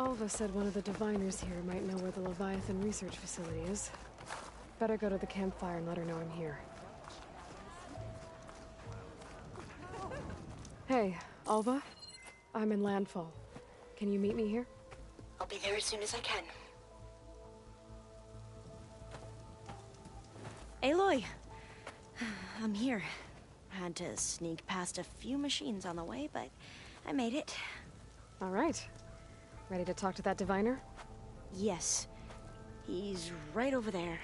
Alva said one of the diviners here might know where the Leviathan research facility is. Better go to the campfire and let her know I'm here. Hey, Alva? I'm in Landfall. Can you meet me here? I'll be there as soon as I can. Aloy! I'm here. Had to sneak past a few machines on the way, but I made it. All right. Ready to talk to that diviner? Yes. He's right over there.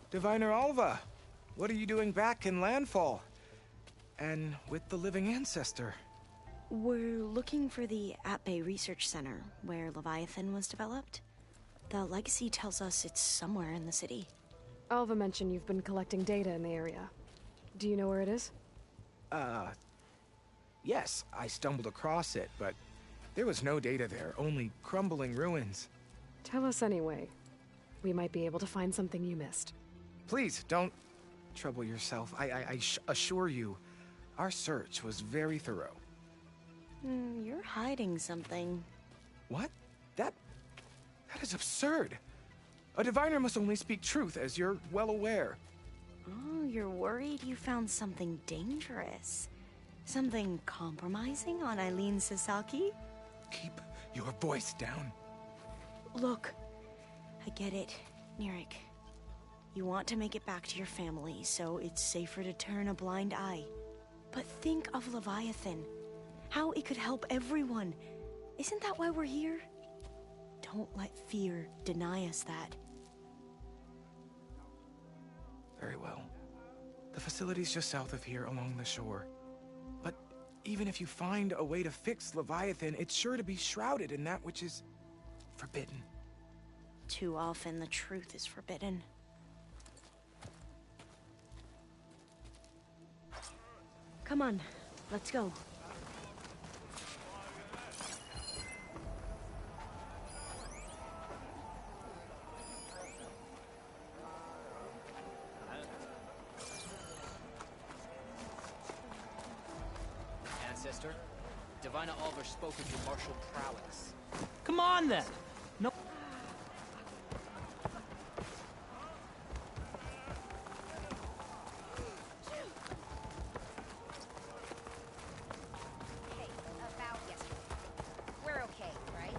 Diviner Alva, what are you doing back in Landfall? And with the living ancestor? We're looking for the At-Bay Research Center, where Leviathan was developed. The legacy tells us it's somewhere in the city. Alva mentioned you've been collecting data in the area. Do you know where it is? Yes, I stumbled across it, but there was no data there, only crumbling ruins. Tell us anyway. We might be able to find something you missed. Please, don't trouble yourself. I assure you, our search was very thorough. You're hiding something. What? That is absurd. A diviner must only speak truth, as you're well aware. Oh, you're worried you found something dangerous. Something compromising on Eileen Sasaki? Keep your voice down. Look, I get it, Nirik. You want to make it back to your family, so it's safer to turn a blind eye. But think of Leviathan. How it could help everyone. Isn't that why we're here? Don't let fear deny us that. Very well. The facility's just south of here, along the shore. But even if you find a way to fix Leviathan, it's sure to be shrouded in that which is forbidden. Too often the truth is forbidden. Come on, let's go. Ancestor, Divina Alva spoke of your martial prowess. Come on then! No. Hey, about yesterday. We're okay, right?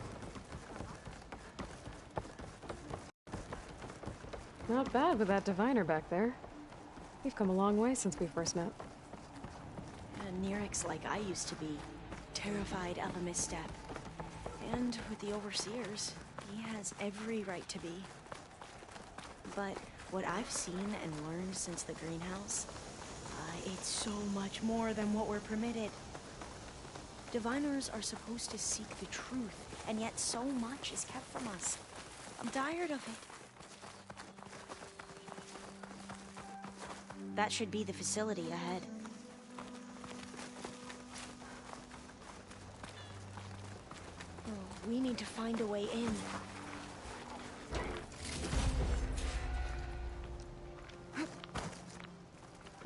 Not bad with that diviner back there. We've come a long way since we first met. Nirik's like I used to be, terrified of a misstep. And with the Overseers, he has every right to be. But what I've seen and learned since the greenhouse, it's so much more than what we're permitted. Diviners are supposed to seek the truth, and yet so much is kept from us. I'm tired of it. That should be the facility ahead. We need to find a way in.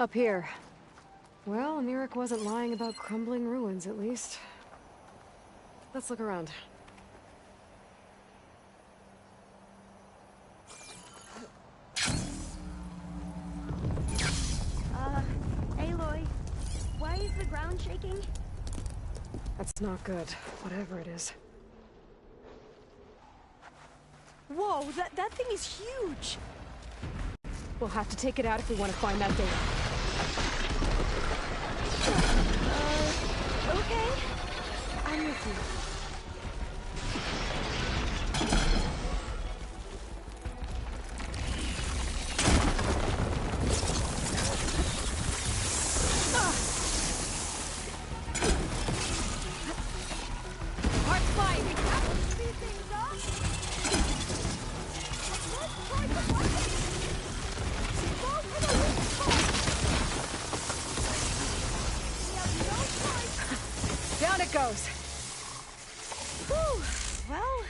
Up here. Well, Nirik wasn't lying about crumbling ruins, at least. Let's look around. Aloy, why is the ground shaking? That's not good, whatever it is. Whoa, that thing is huge! We'll have to take it out if we want to find that data. Okay. I'm with you. Down it goes! Whew. Well,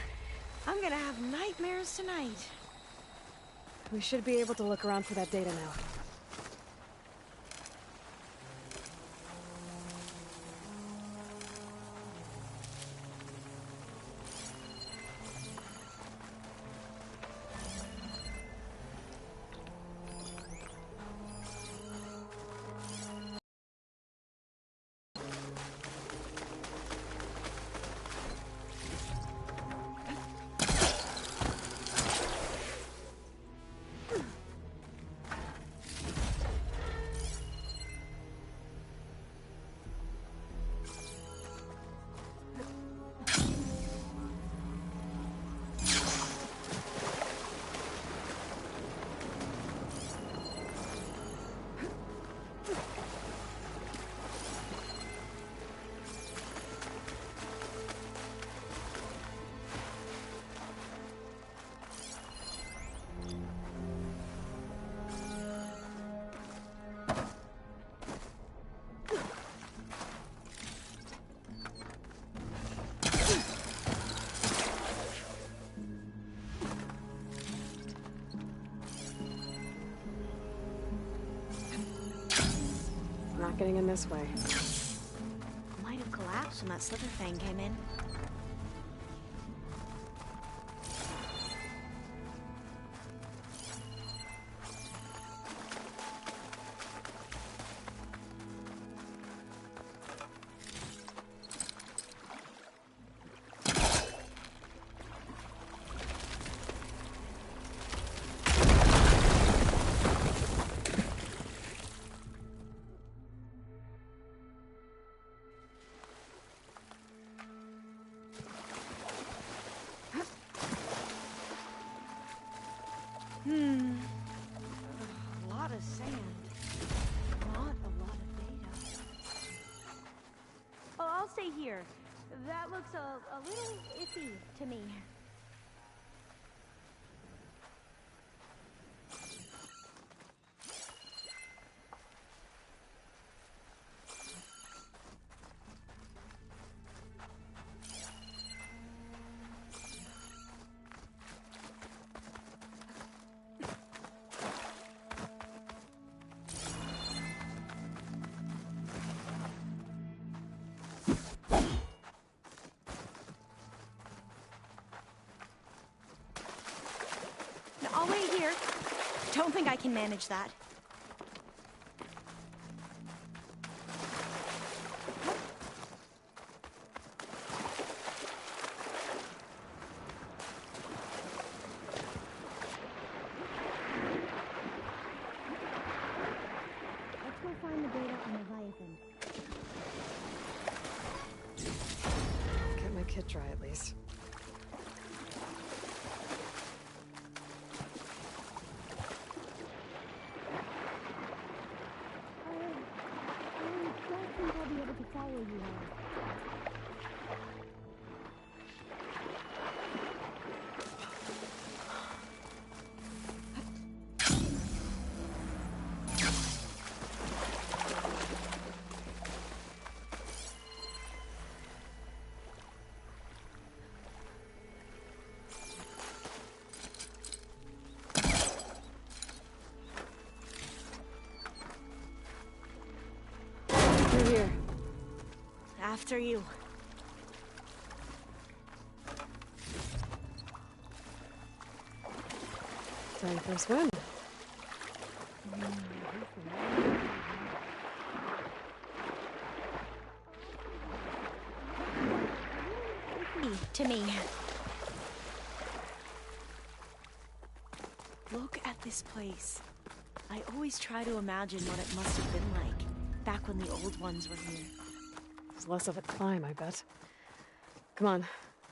I'm gonna have nightmares tonight. We should be able to look around for that data now. getting in this way. Might have collapsed when that slither fang came in. A lot of sand. Not a lot of data. Oh, I'll stay here. That looks a little iffy to me. I'll wait here. Don't think I can manage that. Let's go find the data on Leviathan. Get my kit dry at least. I'll be able to follow you all. Through here. After you. Time for a swim. To me. Look at this place. I always try to imagine what it must have been like back when the old ones were here. It's less of a climb, I bet. Come on,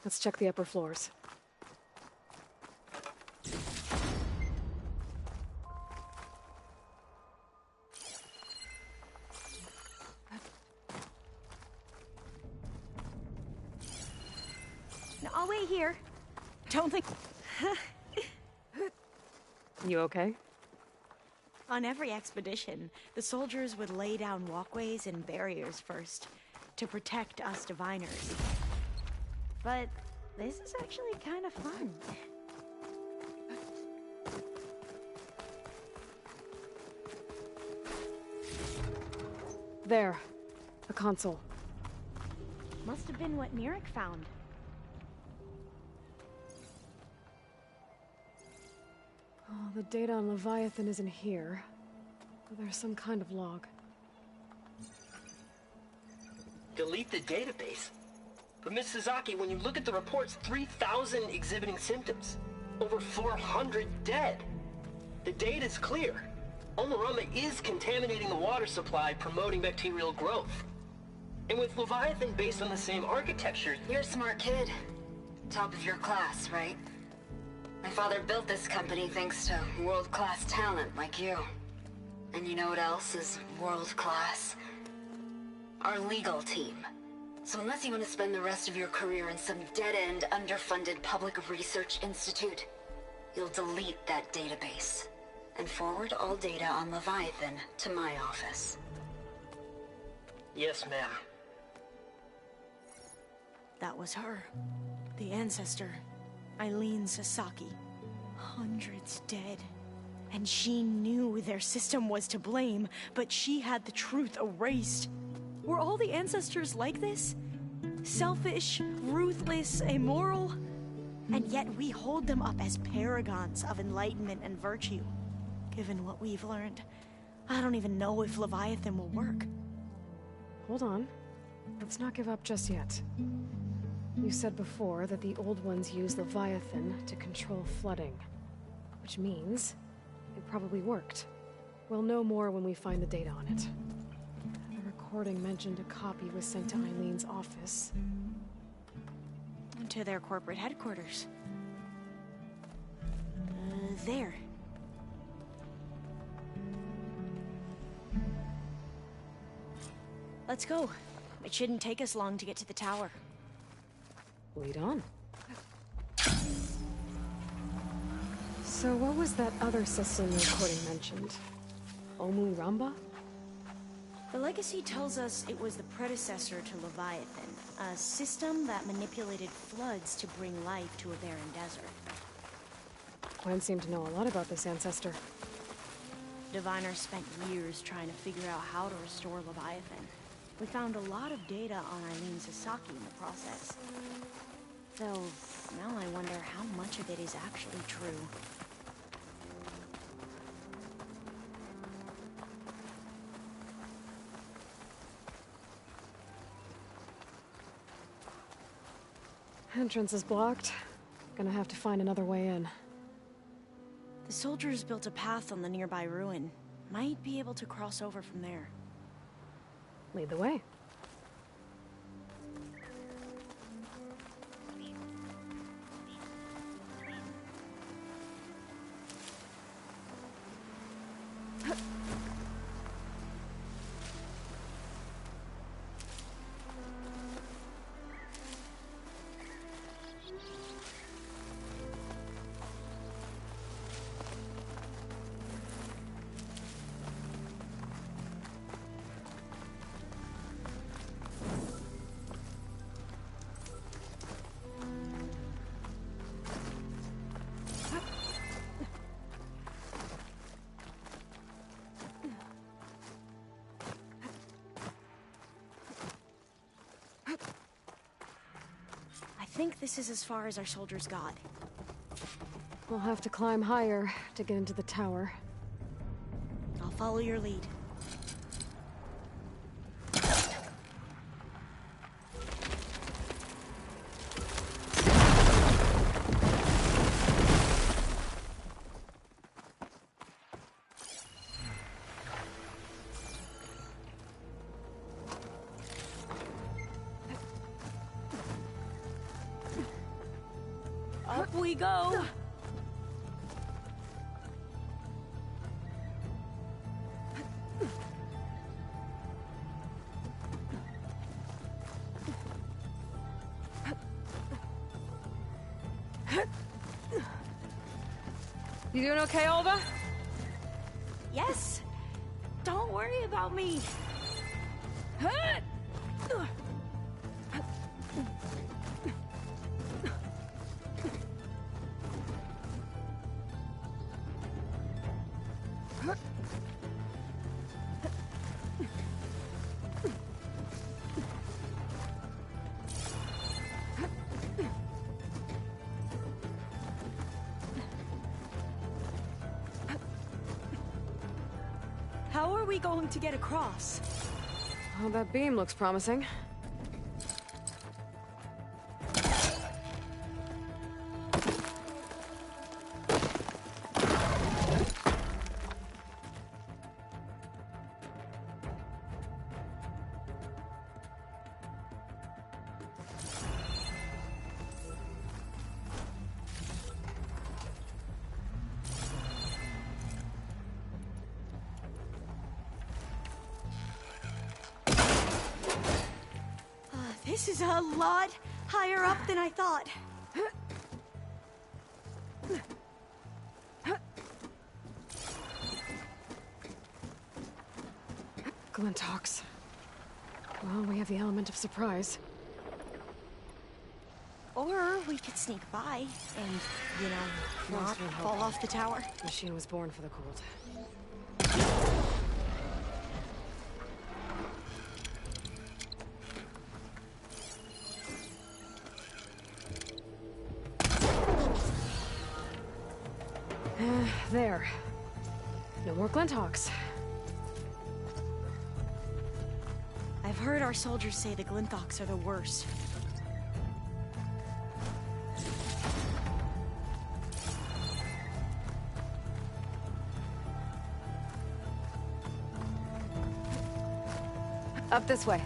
let's check the upper floors. Now, I'll wait here. Don't think... You okay? On every expedition, the soldiers would lay down walkways and barriers first to protect us diviners. But this is actually kind of fun. There. A console. Must have been what Nirek found. Oh, the data on Leviathan isn't here. But there's some kind of log. Delete the database? But Miss Sasaki, when you look at the reports, 3,000 exhibiting symptoms. Over 400 dead. The data's clear. Omarama is contaminating the water supply, promoting bacterial growth. And with Leviathan based on the same architecture... You're a smart kid. Top of your class, right? My father built this company thanks to world-class talent like you. And you know what else is world-class? Our legal team. So unless you want to spend the rest of your career in some dead-end, underfunded public research institute, you'll delete that database and forward all data on Leviathan to my office. Yes, ma'am. That was her. The ancestor. Eileen Sasaki. Hundreds dead. And she knew their system was to blame, but she had the truth erased. Were all the ancestors like this? Selfish, ruthless, immoral? And yet we hold them up as paragons of enlightenment and virtue. Given what we've learned, I don't even know if Leviathan will work. Hold on. Let's not give up just yet. You said before that the old ones use Leviathan to control flooding. Which means it probably worked. We'll know more when we find the data on it. The recording mentioned a copy was sent to Eileen's office. To their corporate headquarters. There. Let's go. It shouldn't take us long to get to the tower. Lead on. So what was that other system the recording mentioned? Omu Ramba? The legacy tells us it was the predecessor to Leviathan, a system that manipulated floods to bring life to a barren desert. Gwen seemed to know a lot about this ancestor. Diviner spent years trying to figure out how to restore Leviathan. We found a lot of data on Eileen Sasaki in the process. Though, now I wonder how much of it is actually true. Entrance is blocked. Gonna have to find another way in. The soldiers built a path on the nearby ruin. Might be able to cross over from there. Lead the way. I think this is as far as our soldiers got. We'll have to climb higher to get into the tower. I'll follow your lead. Up we go! You doing okay, Olva? Yes! Don't worry about me! How are we going to get across? Oh, that beam looks promising. This is a lot higher up than I thought. Glintox. Well, we have the element of surprise. Or we could sneak by and, you know, not fall off the tower. Machine was born for the cold. There. No more Glinthawks. I've heard our soldiers say the Glinthawks are the worst. Up this way.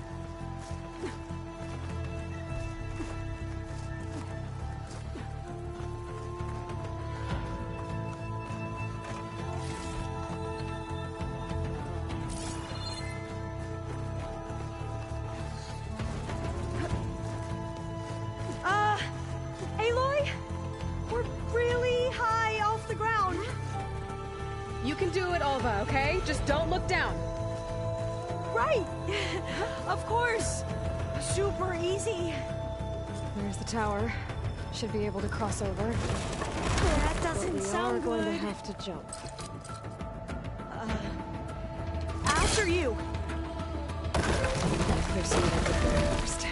Aloy? We're really high off the ground. You can do it, Alva, okay? Just don't look down. Right! Of course! Super easy. There's the tower. Should be able to cross over. That doesn't sound good. We're going to have to jump. After you! There's some other first.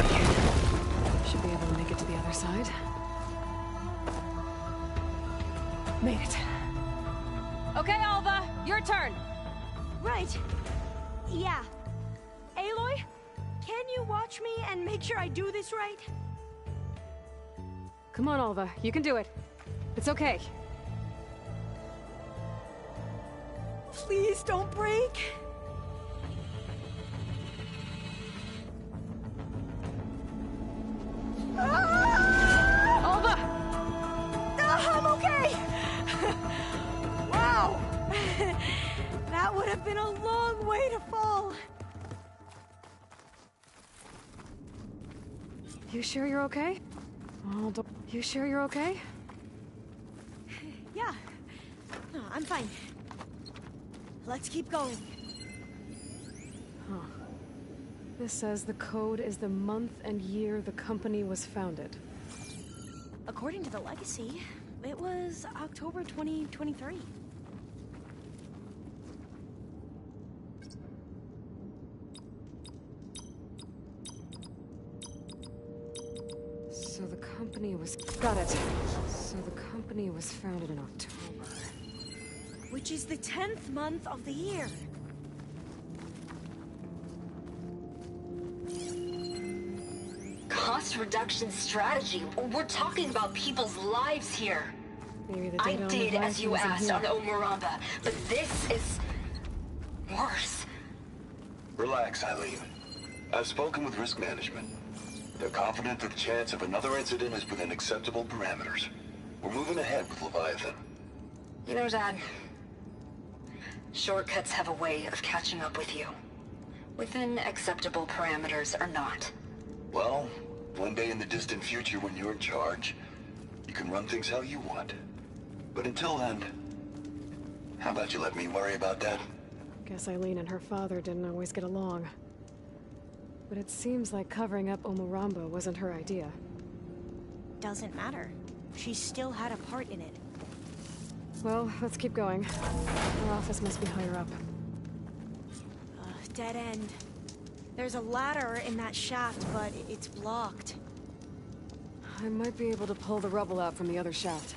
Okay. Should be able to make it to the other side. Made it. Okay, Alva, your turn. Right. Yeah. Aloy, can you watch me and make sure I do this right? Come on, Alva, you can do it. It's okay. Please don't break. Alva! I'm okay! Wow! That would have been a long way to fall. You sure you're okay? Oh, you sure you're okay? Yeah. No, I'm fine. Let's keep going. Huh. This says the code is the month and year the company was founded. According to the legacy, it was October 2023. So the company was... Got it. So the company was founded in October. Which is the 10th month of the year. Cost reduction strategy. We're talking about people's lives here. Maybe the I data on did the as you Leviathan asked isn't on here. Omaramba, but this is worse. Relax, Eileen. I've spoken with risk management. They're confident that the chance of another incident is within acceptable parameters. We're moving ahead with Leviathan. You know, Dad, shortcuts have a way of catching up with you. Within acceptable parameters or not. Well, one day in the distant future when you're in charge, you can run things how you want. But until then, how about you let me worry about that? Guess Eileen and her father didn't always get along. But it seems like covering up Omaramba wasn't her idea. Doesn't matter. She still had a part in it. Well, let's keep going. Her office must be higher up. Dead end. There's a ladder in that shaft, but it's blocked. I might be able to pull the rubble out from the other shaft.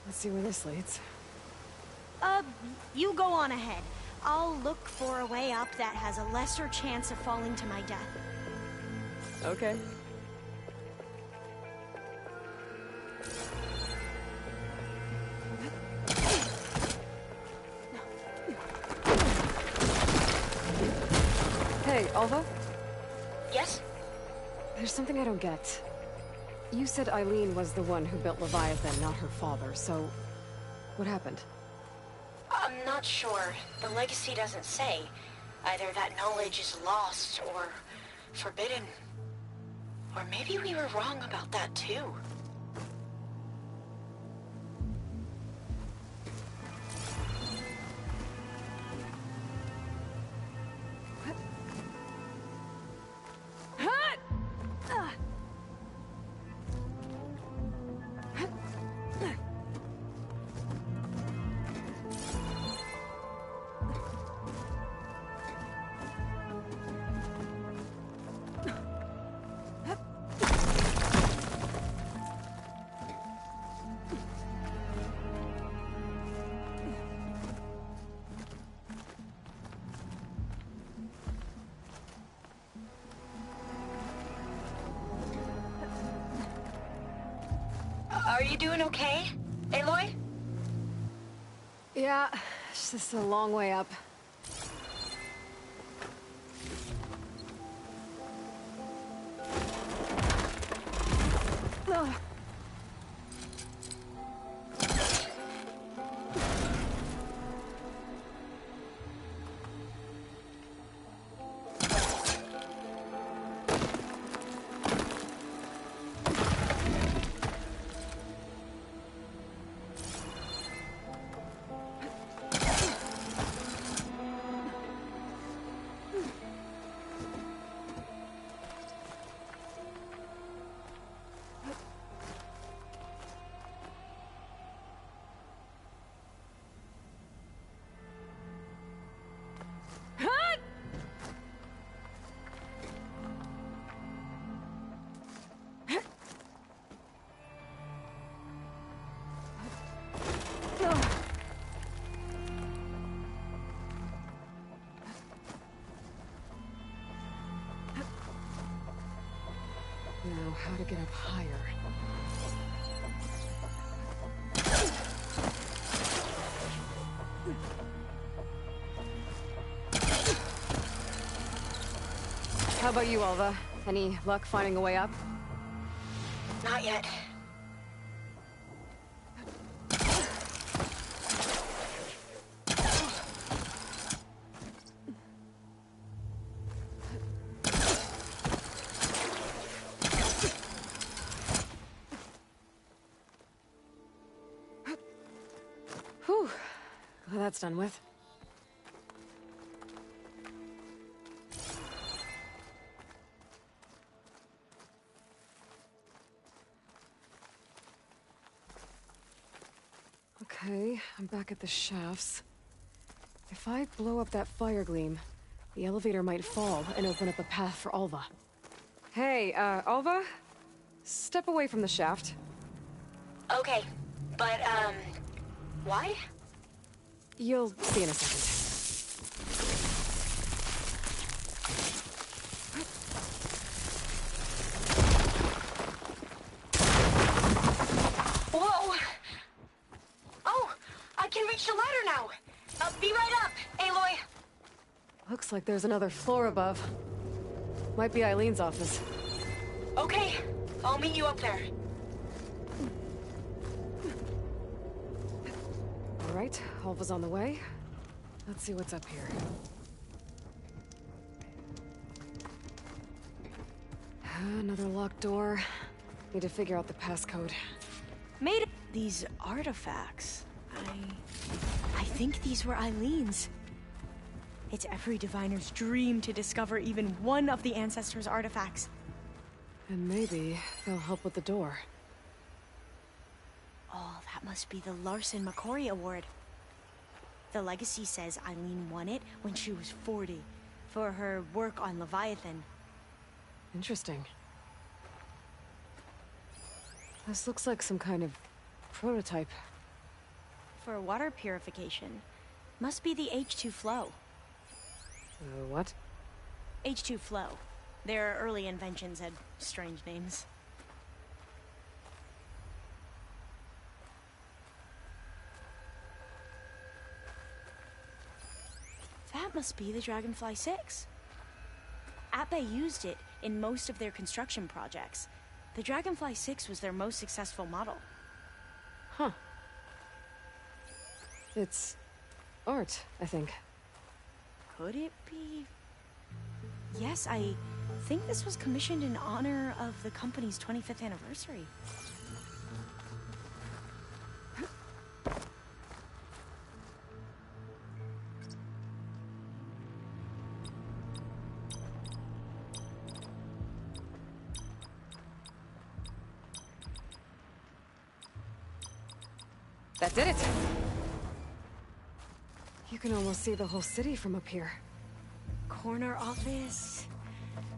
Let's see where this leads. You go on ahead. I'll look for a way up that has a lesser chance of falling to my death. Okay. Hey, Alva? Yes? There's something I don't get. You said Eileen was the one who built Leviathan, not her father, so What happened? I'm not sure. The legacy doesn't say. Either that knowledge is lost or forbidden. Or maybe we were wrong about that too. Are you doing okay, Aloy? Yeah, it's just a long way up. Ugh. Now, how to get up higher? How about you, Alva? Any luck finding a way up? Not yet. Whew. Well, that's done with. Okay, I'm back at the shafts. If I blow up that fire gleam, the elevator might fall and open up a path for Alva. Hey, Alva? Step away from the shaft. Okay, but, why? You'll see in a second. Whoa! Oh, I can reach the ladder now! Be right up, Aloy! Looks like there's another floor above. Might be Eileen's office. Okay, I'll meet you up there. All right, Alva's on the way. Let's see what's up here. Another locked door. Need to figure out the passcode. Made these artifacts. I think these were Eileen's. It's every diviner's dream to discover even one of the ancestors' artifacts. And maybe they'll help with the door. Oh, that must be the Larson McCory Award. The legacy says Eileen won it when she was 40 for her work on Leviathan. Interesting. This looks like some kind of prototype. For water purification. Must be the H2 flow. What? H2 flow. Their early inventions had strange names. That must be the Dragonfly 6. Ape used it in most of their construction projects. The Dragonfly 6 was their most successful model. Huh. It's art, I think. Could it be? Yes, I think this was commissioned in honor of the company's 25th anniversary. That did it! You can almost see the whole city from up here. Corner office.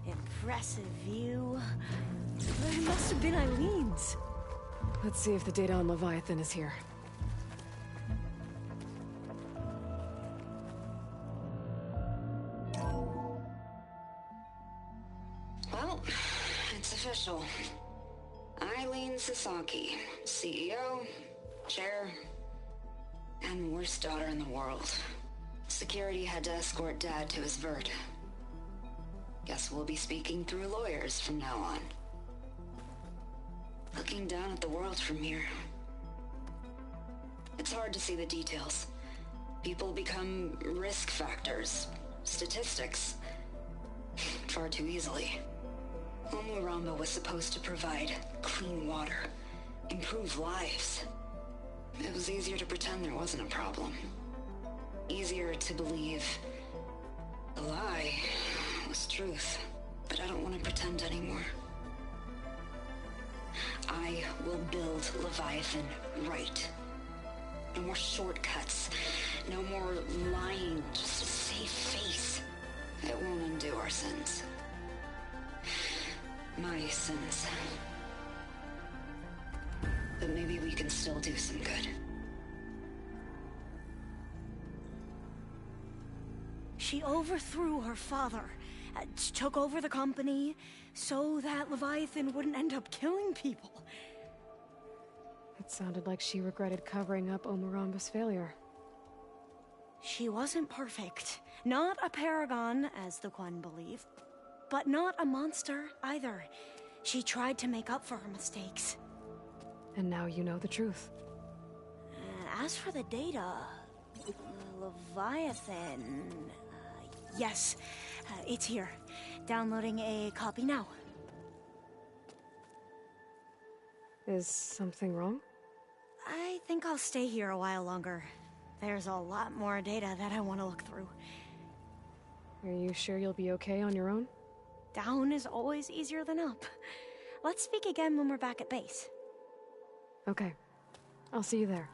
Impressive view. It must have been Eileen's. Let's see if the data on Leviathan is here. Well, it's official. Eileen Sasaki, CEO, chair, and worst daughter in the world. Security had to escort Dad to his vert. Guess we'll be speaking through lawyers from now on. Looking down at the world from here. It's hard to see the details. People become risk factors, statistics, far too easily. Omuramba was supposed to provide clean water, improve lives. It was easier to pretend there wasn't a problem. Easier to believe the lie was truth. But I don't want to pretend anymore. I will build Leviathan right. No more shortcuts. No more lying just to save face. It won't undo our sins. My sins. But maybe we can still do some good. She overthrew her father, took over the company, so that Leviathan wouldn't end up killing people. It sounded like she regretted covering up Omuramba's failure. She wasn't perfect. Not a paragon, as the Quan believe. But not a monster, either. She tried to make up for her mistakes. And now you know the truth. As for the data... Leviathan... yes, it's here. Downloading a copy now. Is something wrong? I think I'll stay here a while longer. There's a lot more data that I want to look through. Are you sure you'll be okay on your own? Down is always easier than up. Let's speak again when we're back at base. Okay. I'll see you there.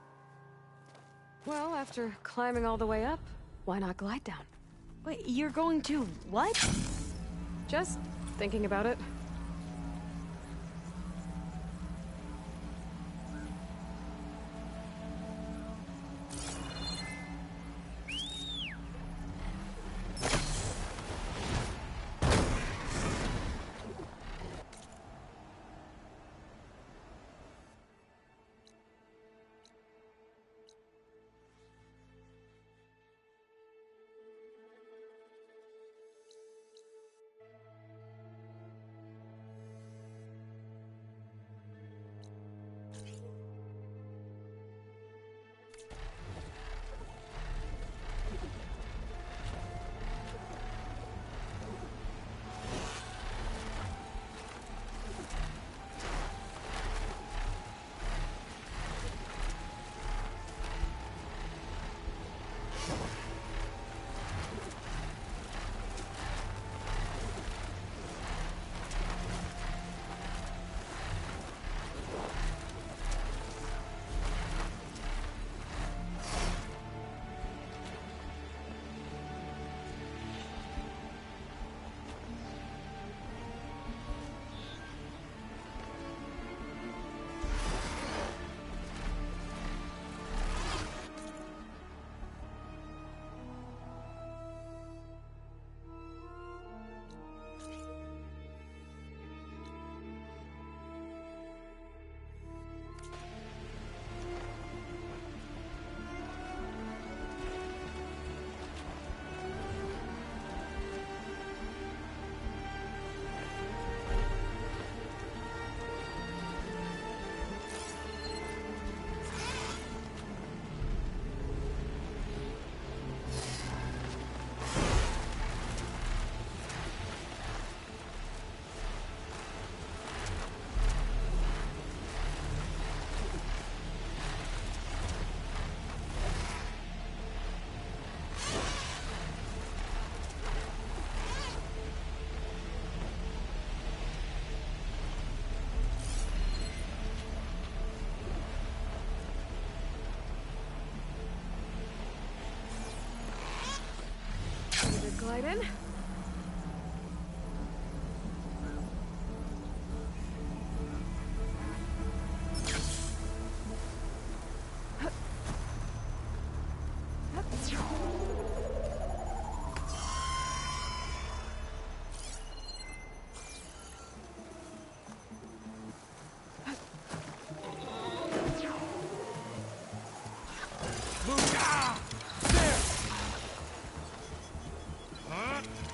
Well, after climbing all the way up, why not glide down? Wait, you're going to what? Just thinking about it. Slide in. Move! Ah! There! Huh?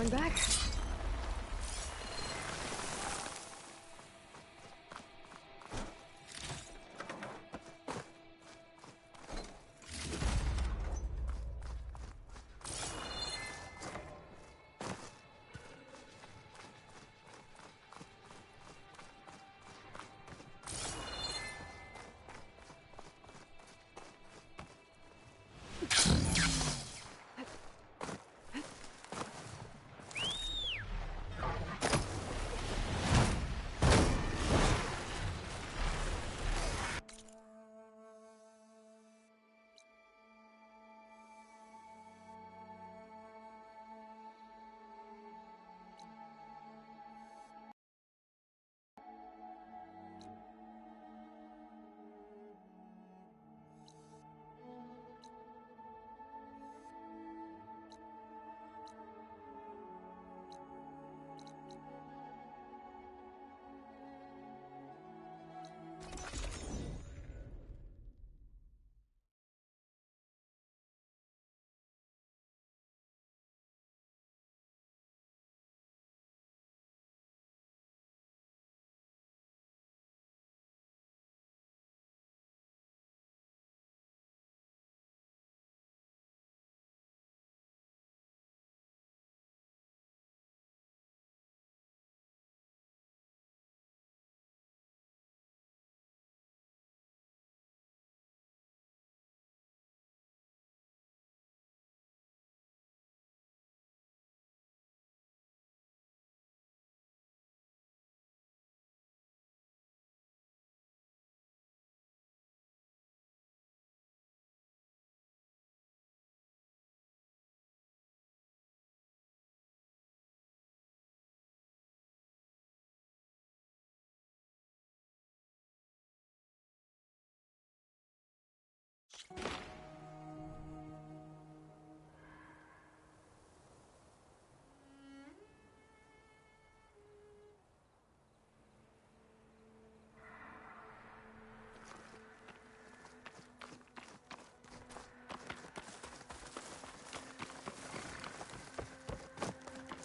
going back?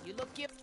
You look guilty.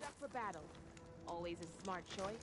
Up for battle. Always a smart choice.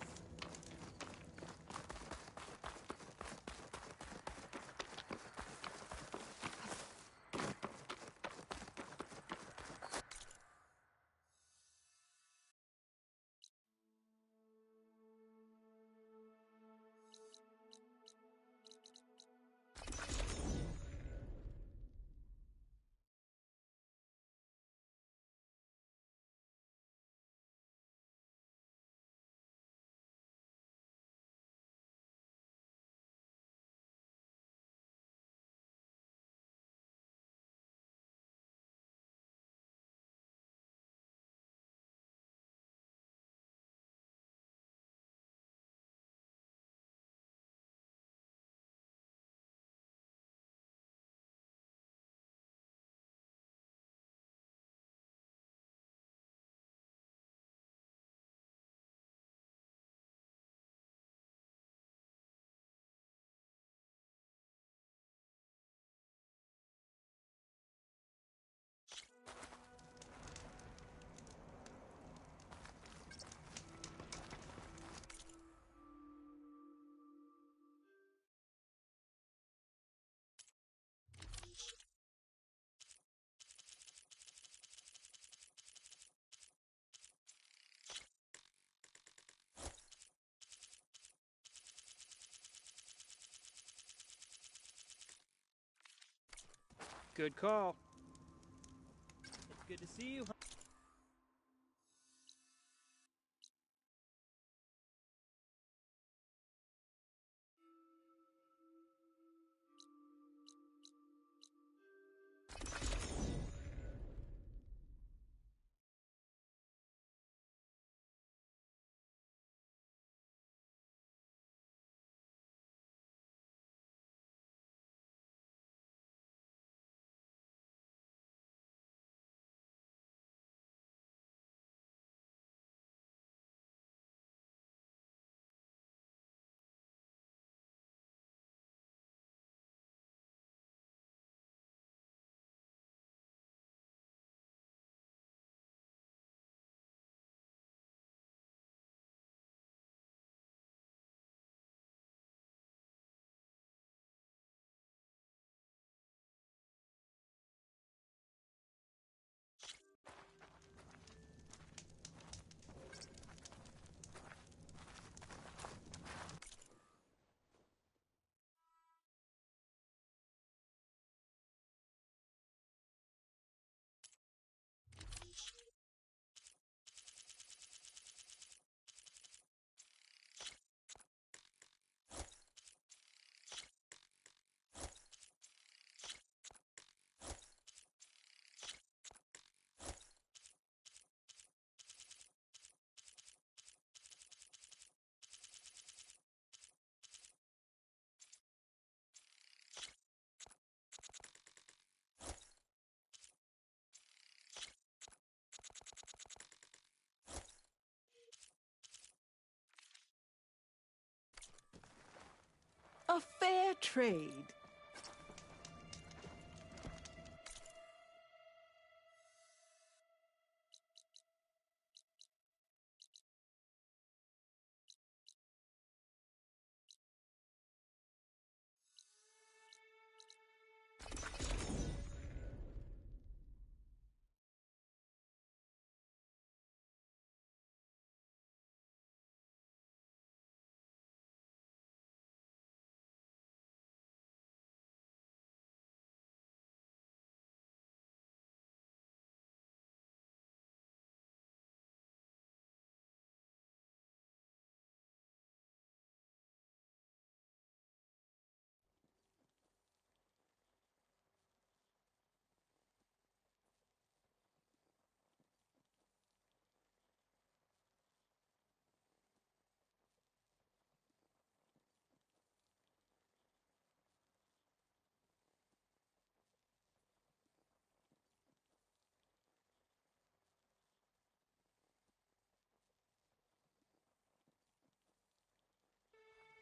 Good call. It's good to see you. A fair trade.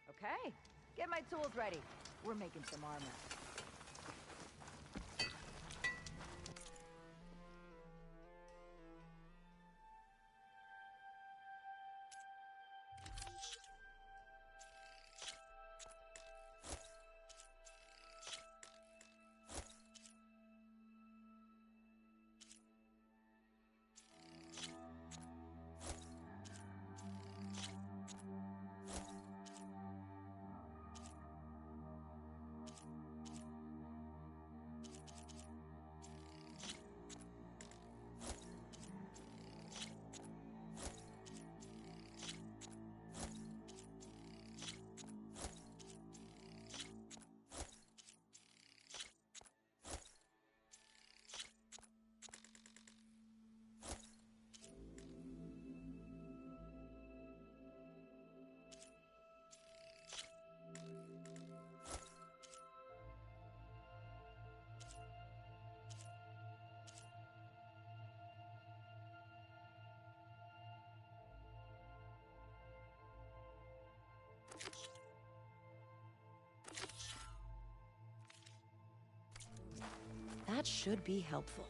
Okay, get my tools ready. We're making some armor. That should be helpful.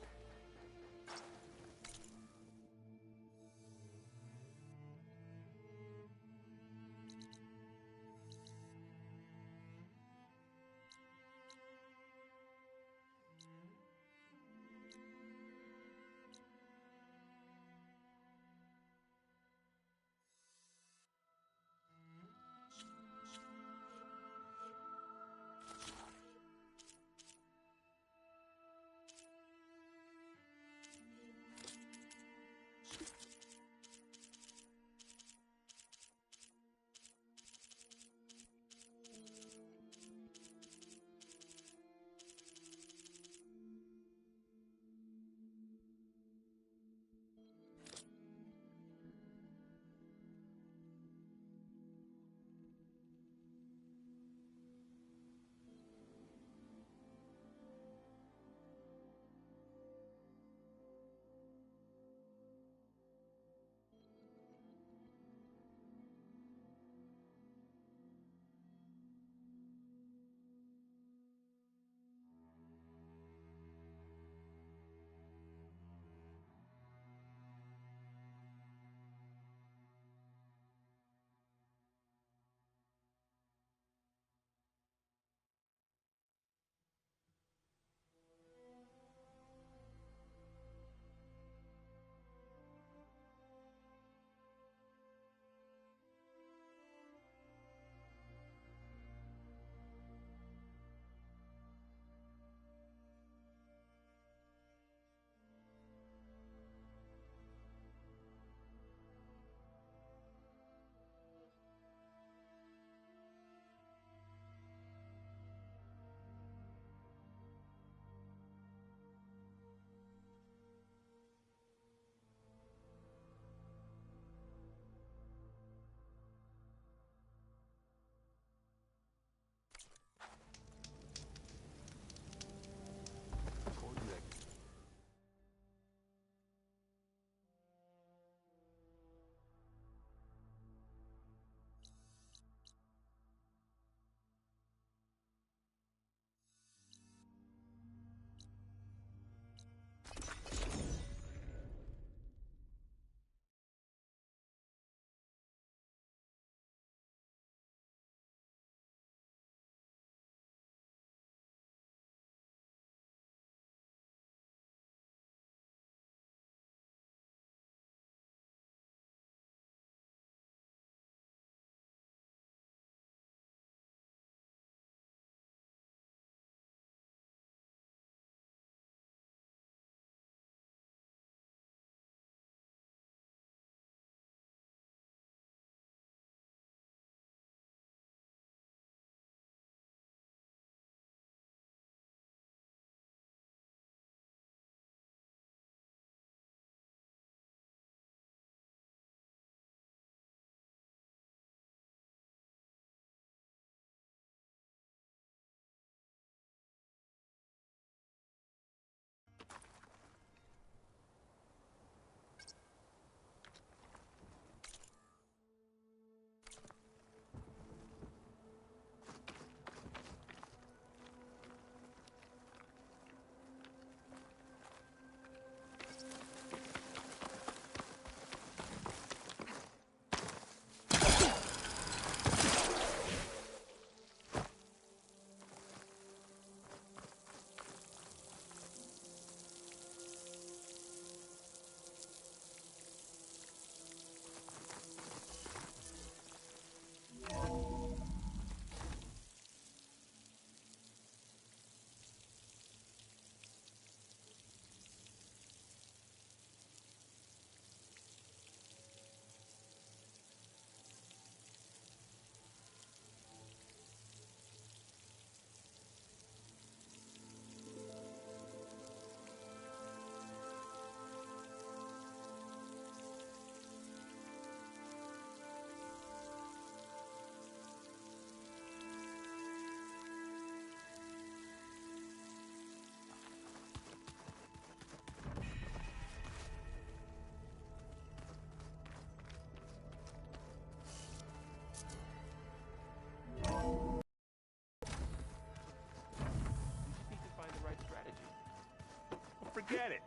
Forget it.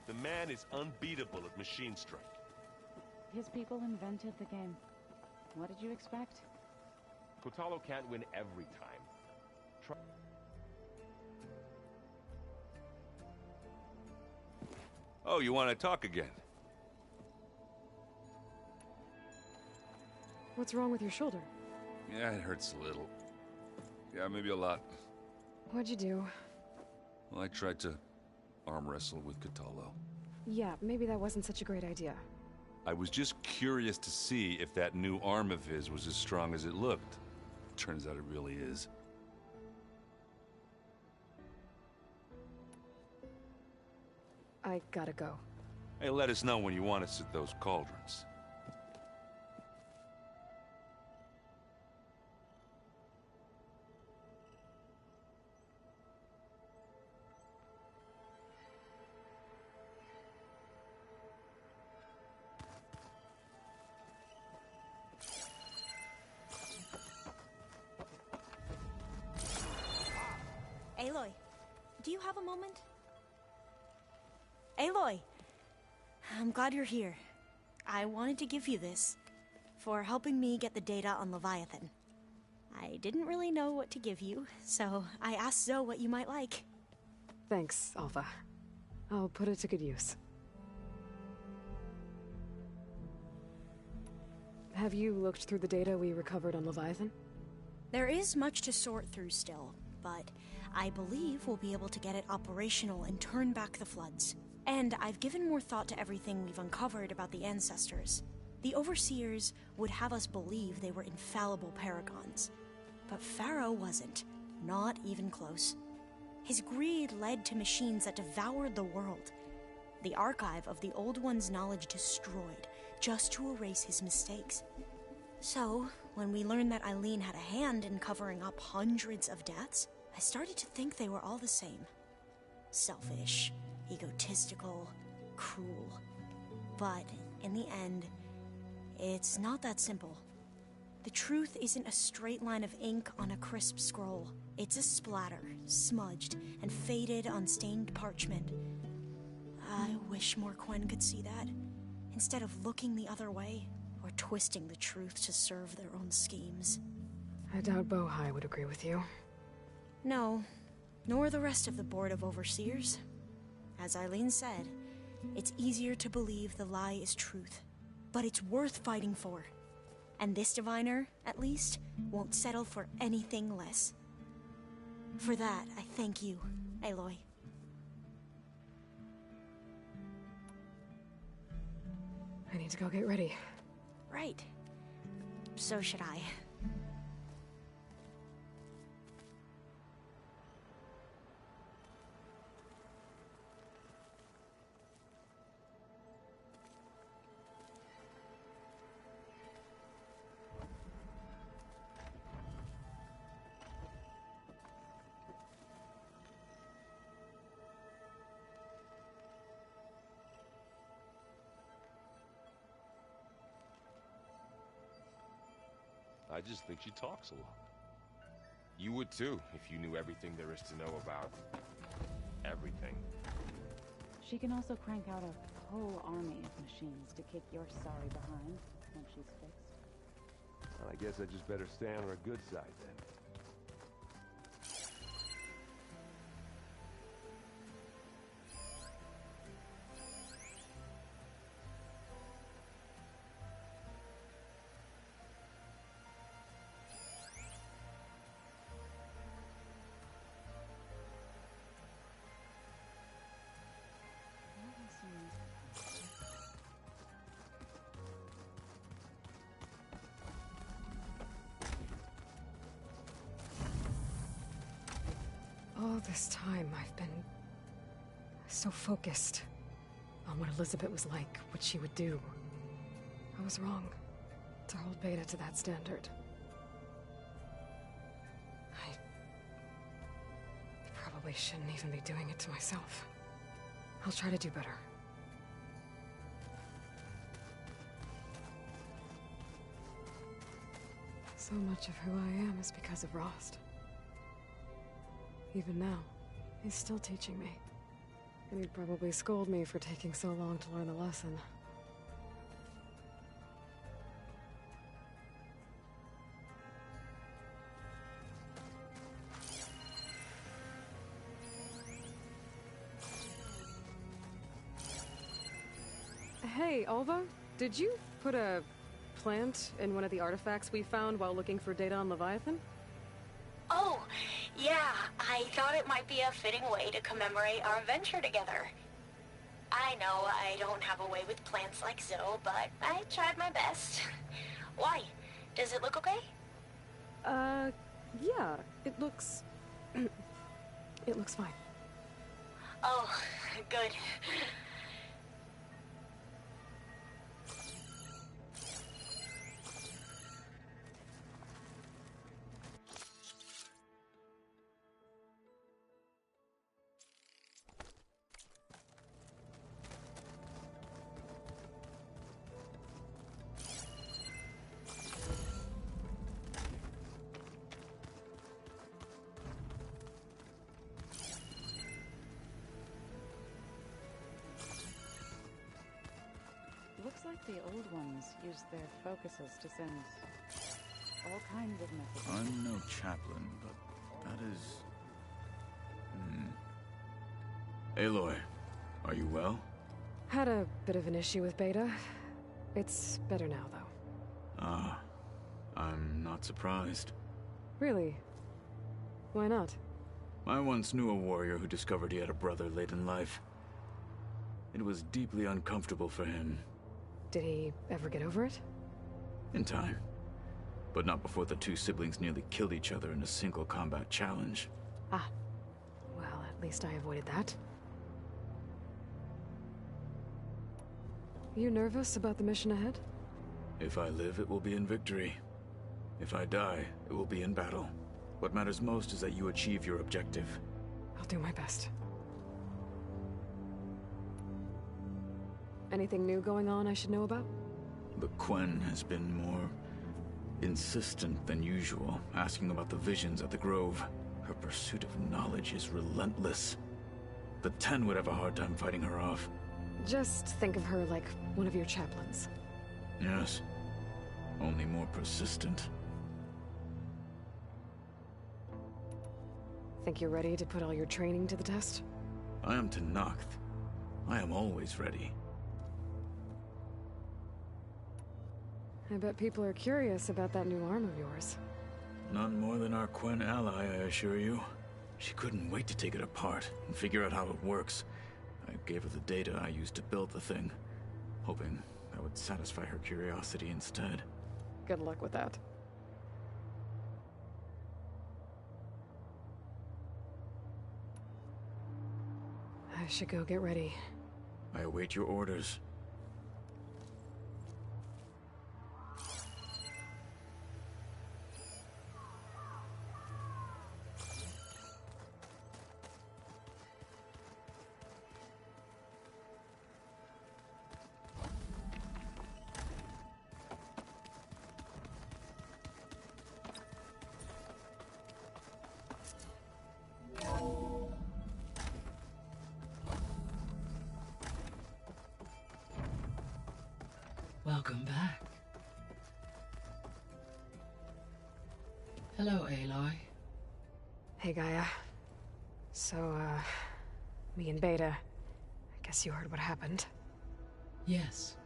The man is unbeatable at machine strike. His people invented the game. What did you expect? Kotalo can't win every time. Oh, you want to talk again? What's wrong with your shoulder? Yeah, it hurts a little. Yeah, maybe a lot. What'd you do? Well, I tried to arm wrestle with Kotalo. Yeah, maybe that wasn't such a great idea. I was just curious to see if that new arm of his was as strong as it looked. Turns out it really is. I gotta go. Hey, let us know when you want us at those cauldrons. Aloy, do you have a moment? Aloy! I'm glad you're here. I wanted to give you this for helping me get the data on Leviathan. I didn't really know what to give you, so I asked Zoe what you might like. Thanks, Alpha. I'll put it to good use. Have you looked through the data we recovered on Leviathan? There is much to sort through still, but I believe we'll be able to get it operational and turn back the floods. And I've given more thought to everything we've uncovered about the ancestors. The Overseers would have us believe they were infallible paragons. But Pharaoh wasn't. Not even close. His greed led to machines that devoured the world. The archive of the Old One's knowledge destroyed, just to erase his mistakes. So, when we learned that Eileen had a hand in covering up hundreds of deaths, I started to think they were all the same. Selfish, egotistical, cruel. But in the end, it's not that simple. The truth isn't a straight line of ink on a crisp scroll. It's a splatter, smudged and faded on stained parchment. I wish more Quen could see that, instead of looking the other way, or twisting the truth to serve their own schemes. I doubt Bohai would agree with you. No, nor the rest of the Board of Overseers. As Eileen said, it's easier to believe the lie is truth, but it's worth fighting for. And this diviner, at least, won't settle for anything less. For that, I thank you, Aloy. I need to go get ready. Right. So should I. I just think she talks a lot. You would too, if you knew everything there is to know about everything. She can also crank out a whole army of machines to kick your sorry behind when she's fixed. Well, I guess I just better stay on her good side then. All this time, I've been so focused on what Elizabeth was like, what she would do. I was wrong to hold Beta to that standard. I probably shouldn't even be doing it to myself. I'll try to do better. So much of who I am is because of Rost. Even now, he's still teaching me. And he'd probably scold me for taking so long to learn the lesson. Hey, Alva, did you put a plant in one of the artifacts we found while looking for data on Leviathan? Oh, yeah, I thought it might be a fitting way to commemorate our adventure together. I know I don't have a way with plants like Zoe, but I tried my best. Why? Does it look okay? Yeah, it looks... it looks fine. Oh, good. Looks like the old ones used their focuses to send all kinds of messages. I'm no chaplain, but that is... Aloy, are you well? Had a bit of an issue with Beta. It's better now, though. Ah, I'm not surprised. Really? Why not? I once knew a warrior who discovered he had a brother late in life. It was deeply uncomfortable for him. Did he ever get over it? In time. But not before the two siblings nearly killed each other in a single combat challenge. Ah. Well, at least I avoided that. You nervous about the mission ahead? If I live, it will be in victory. If I die, it will be in battle. What matters most is that you achieve your objective. I'll do my best. Anything new going on I should know about? The Quen has been more insistent than usual, asking about the visions at the Grove. Her pursuit of knowledge is relentless. The 10 would have a hard time fighting her off. Just think of her like one of your chaplains. Yes. Only more persistent. Think you're ready to put all your training to the test? I am Tenakth. I am always ready. I bet people are curious about that new arm of yours. None more than our Quen ally, I assure you. She couldn't wait to take it apart and figure out how it works. I gave her the data I used to build the thing, hoping that would satisfy her curiosity instead. Good luck with that. I should go get ready. I await your orders. Welcome back. Hello, Aloy. Hey, Gaia. So, me and Beta, I guess you heard what happened. Yes.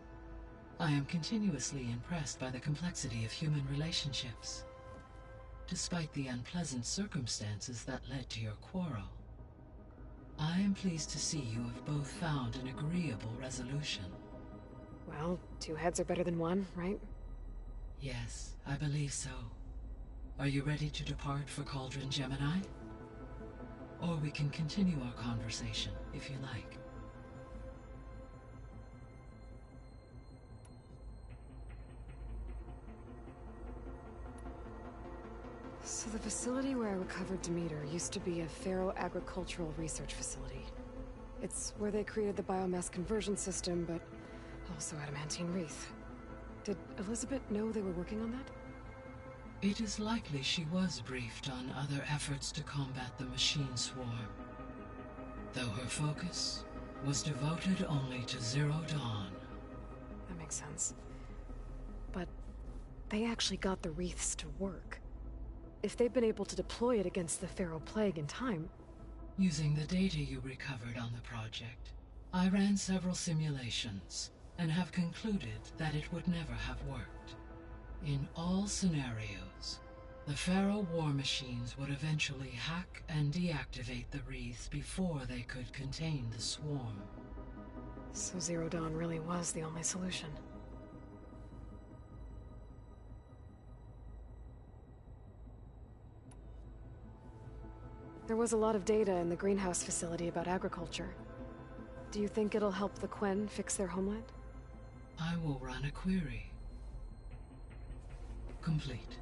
I am continuously impressed by the complexity of human relationships. Despite the unpleasant circumstances that led to your quarrel, I am pleased to see you have both found an agreeable resolution. Well, 2 heads are better than 1, right? Yes, I believe so. Are you ready to depart for Cauldron Gemini? Or we can continue our conversation, if you like. So the facility where I recovered Demeter used to be a ferro-agricultural research facility. It's where they created the biomass conversion system, but also adamantine wreath. Did Elizabeth know they were working on that? It is likely she was briefed on other efforts to combat the machine swarm, though her focus was devoted only to Zero Dawn. That makes sense. But they actually got the wreaths to work. If they've been able to deploy it against the Pharaoh Plague in time... Using the data you recovered on the project, I ran several simulations and have concluded that it would never have worked. In all scenarios, the Pharaoh war machines would eventually hack and deactivate the wreaths before they could contain the swarm. So Zero Dawn really was the only solution. There was a lot of data in the greenhouse facility about agriculture. Do you think it'll help the Quen fix their homeland? I will run a query. Complete.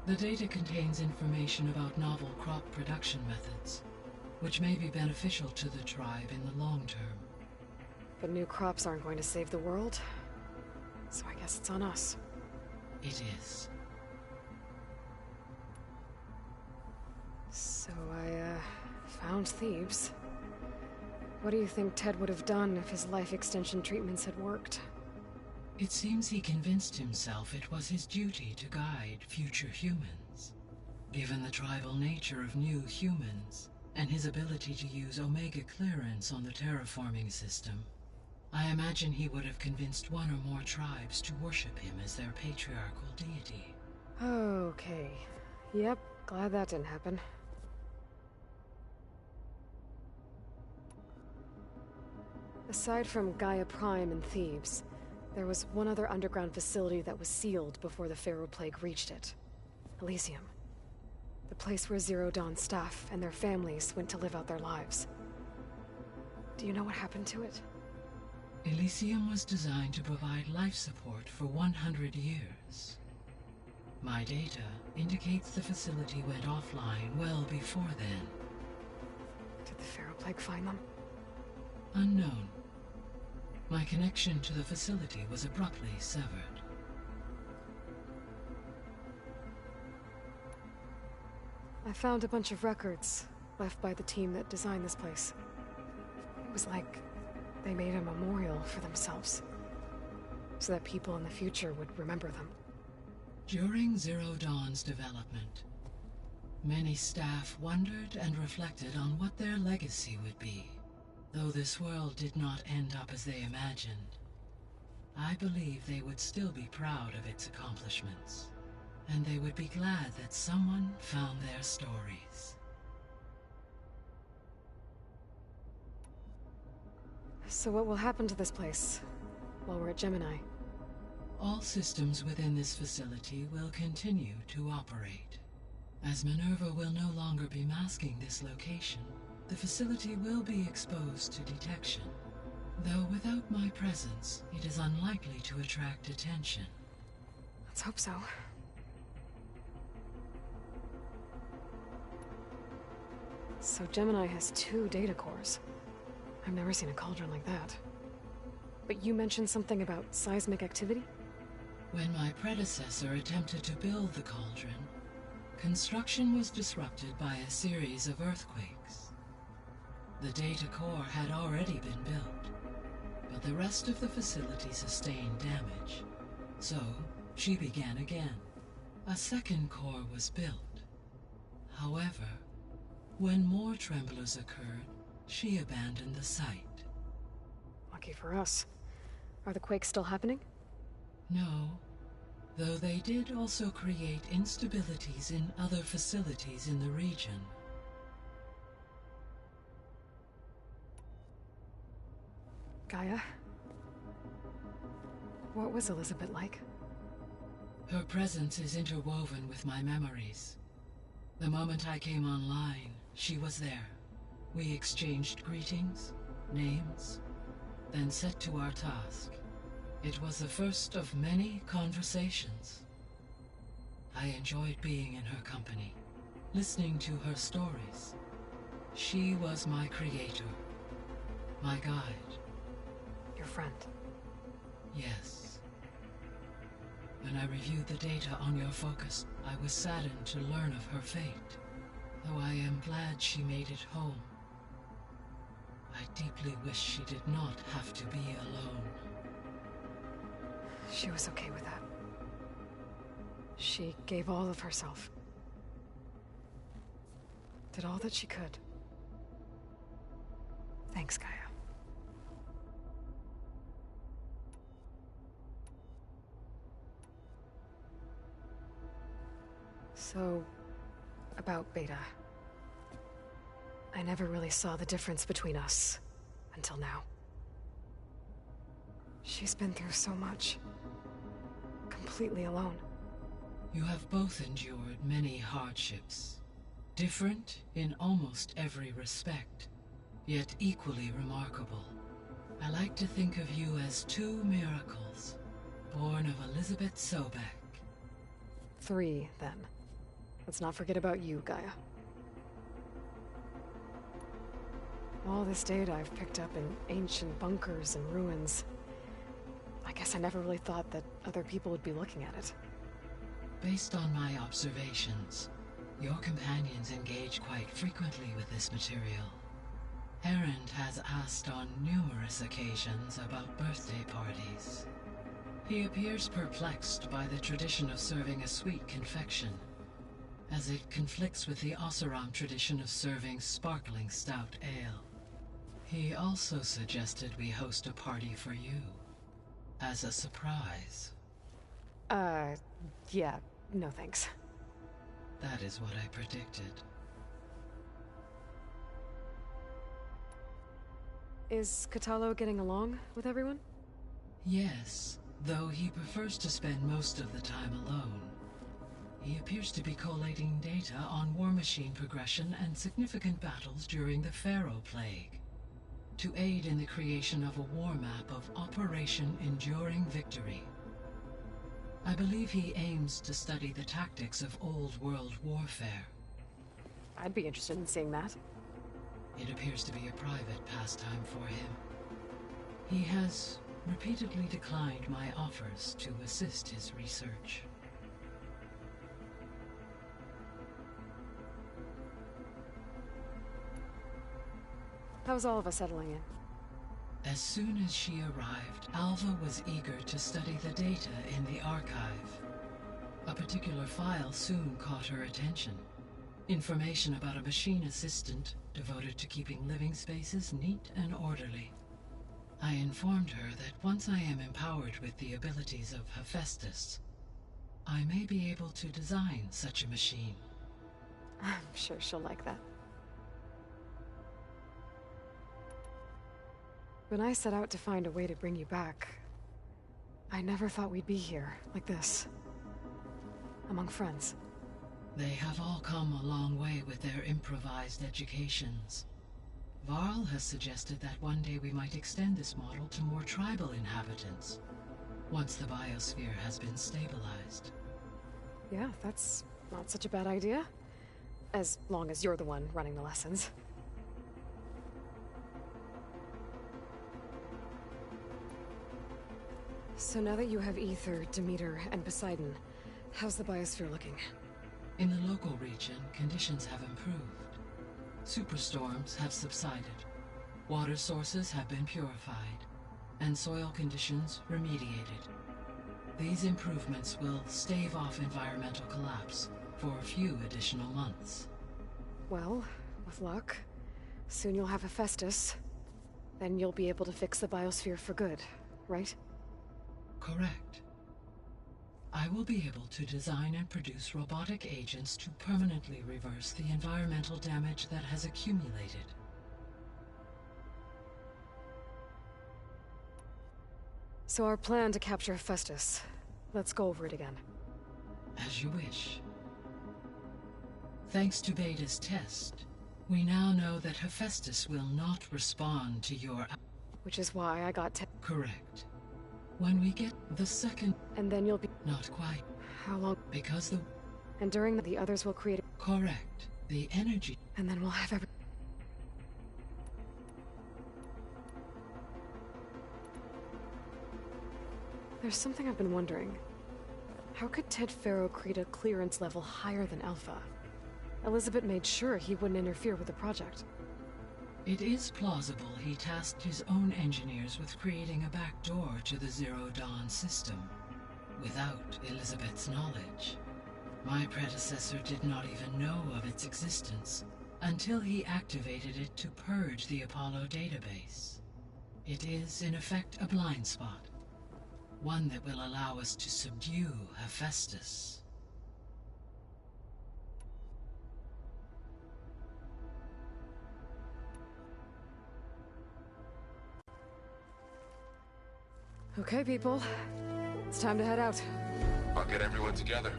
The data contains information about novel crop production methods, which may be beneficial to the tribe in the long term. But new crops aren't going to save the world, so I guess it's on us. It is. So I, found Thebes. What do you think Ted would have done if his life extension treatments had worked? It seems he convinced himself it was his duty to guide future humans. Given the tribal nature of new humans, and his ability to use Omega clearance on the terraforming system, I imagine he would have convinced one or more tribes to worship him as their patriarchal deity. Okay. Yep, glad that didn't happen. Aside from Gaia Prime and Thebes, there was one other underground facility that was sealed before the Pharaoh Plague reached it. Elysium. The place where Zero Dawn staff and their families went to live out their lives. Do you know what happened to it? Elysium was designed to provide life support for 100 years. My data indicates the facility went offline well before then. Did the Pharaoh Plague find them? Unknown. My connection to the facility was abruptly severed. I found a bunch of records left by the team that designed this place. It was like they made a memorial for themselves, so that people in the future would remember them. During Zero Dawn's development, many staff wondered and reflected on what their legacy would be. Though this world did not end up as they imagined, I believe they would still be proud of its accomplishments, and they would be glad that someone found their stories. So what will happen to this place while we're at Gemini? All systems within this facility will continue to operate. As Minerva will no longer be masking this location, the facility will be exposed to detection. Though without my presence, it is unlikely to attract attention. Let's hope so. So Gemini has 2 data cores. I've never seen a cauldron like that. But you mentioned something about seismic activity? When my predecessor attempted to build the cauldron, construction was disrupted by a series of earthquakes. The data core had already been built, but the rest of the facility sustained damage. So, she began again. A second core was built. However, when more tremblers occurred, she abandoned the site. Lucky for us. Are the quakes still happening? No, though they did also create instabilities in other facilities in the region. Gaia? What was Elizabeth like? Her presence is interwoven with my memories. The moment I came online, she was there. We exchanged greetings, names, then set to our task. It was the first of many conversations. I enjoyed being in her company, listening to her stories. She was my creator, my guide. Your friend? Yes. When I reviewed the data on your focus, I was saddened to learn of her fate, though I am glad she made it home. I deeply wish she did not have to be alone. She was okay with that. She gave all of herself. Did all that she could. Thanks, Gaia. So, about Beta. I never really saw the difference between us until now. She's been through so much. Completely alone. You have both endured many hardships. Different in almost every respect, yet equally remarkable. I like to think of you as two miracles, born of Elizabeth Sobek. 3, then. Let's not forget about you, Gaia. All this data I've picked up in ancient bunkers and ruins. I guess I never really thought that other people would be looking at it. Based on my observations, your companions engage quite frequently with this material. Erend has asked on numerous occasions about birthday parties. He appears perplexed by the tradition of serving a sweet confection, as it conflicts with the Oseram tradition of serving sparkling stout ale. He also suggested we host a party for you, as a surprise. Yeah, no thanks. That is what I predicted. Is Katalo getting along with everyone? Yes, though he prefers to spend most of the time alone. He appears to be collating data on war machine progression and significant battles during the Pharaoh Plague, to aid in the creation of a war map of Operation Enduring Victory. I believe he aims to study the tactics of old world warfare. I'd be interested in seeing that. It appears to be a private pastime for him. He has repeatedly declined my offers to assist his research. How's all of us settling in? As soon as she arrived, Alva was eager to study the data in the archive. A particular file soon caught her attention. Information about a machine assistant devoted to keeping living spaces neat and orderly. I informed her that once I am empowered with the abilities of Hephaestus, I may be able to design such a machine. I'm sure she'll like that. When I set out to find a way to bring you back, I never thought we'd be here, like this. Among friends. They have all come a long way with their improvised educations. Varl has suggested that one day we might extend this model to more tribal inhabitants, once the biosphere has been stabilized. Yeah, that's not such a bad idea. As long as you're the one running the lessons. So now that you have Ether, Demeter, and Poseidon, how's the biosphere looking? In the local region, conditions have improved. Superstorms have subsided, water sources have been purified, and soil conditions remediated. These improvements will stave off environmental collapse for a few additional months. Well, with luck, soon you'll have Hephaestus. Then you'll be able to fix the biosphere for good, right? Correct. I will be able to design and produce robotic agents to permanently reverse the environmental damage that has accumulated. So our plan to capture Hephaestus. Let's go over it again. As you wish. Thanks to Beta's test, we now know that Hephaestus will not respond to your... Which is why I got Correct. When we get the second... And then you'll be... Not quite. How long? Because the... And during the others will create... Correct. The energy... And then we'll have every... There's something I've been wondering. How could Ted Faro create a clearance level higher than Alpha? Elizabeth made sure he wouldn't interfere with the project. It is plausible he tasked his own engineers with creating a backdoor to the Zero Dawn system, without Elizabeth's knowledge. My predecessor did not even know of its existence until he activated it to purge the Apollo database. It is, in effect, a blind spot, one that will allow us to subdue Hephaestus. Okay, people. It's time to head out. I'll get everyone together.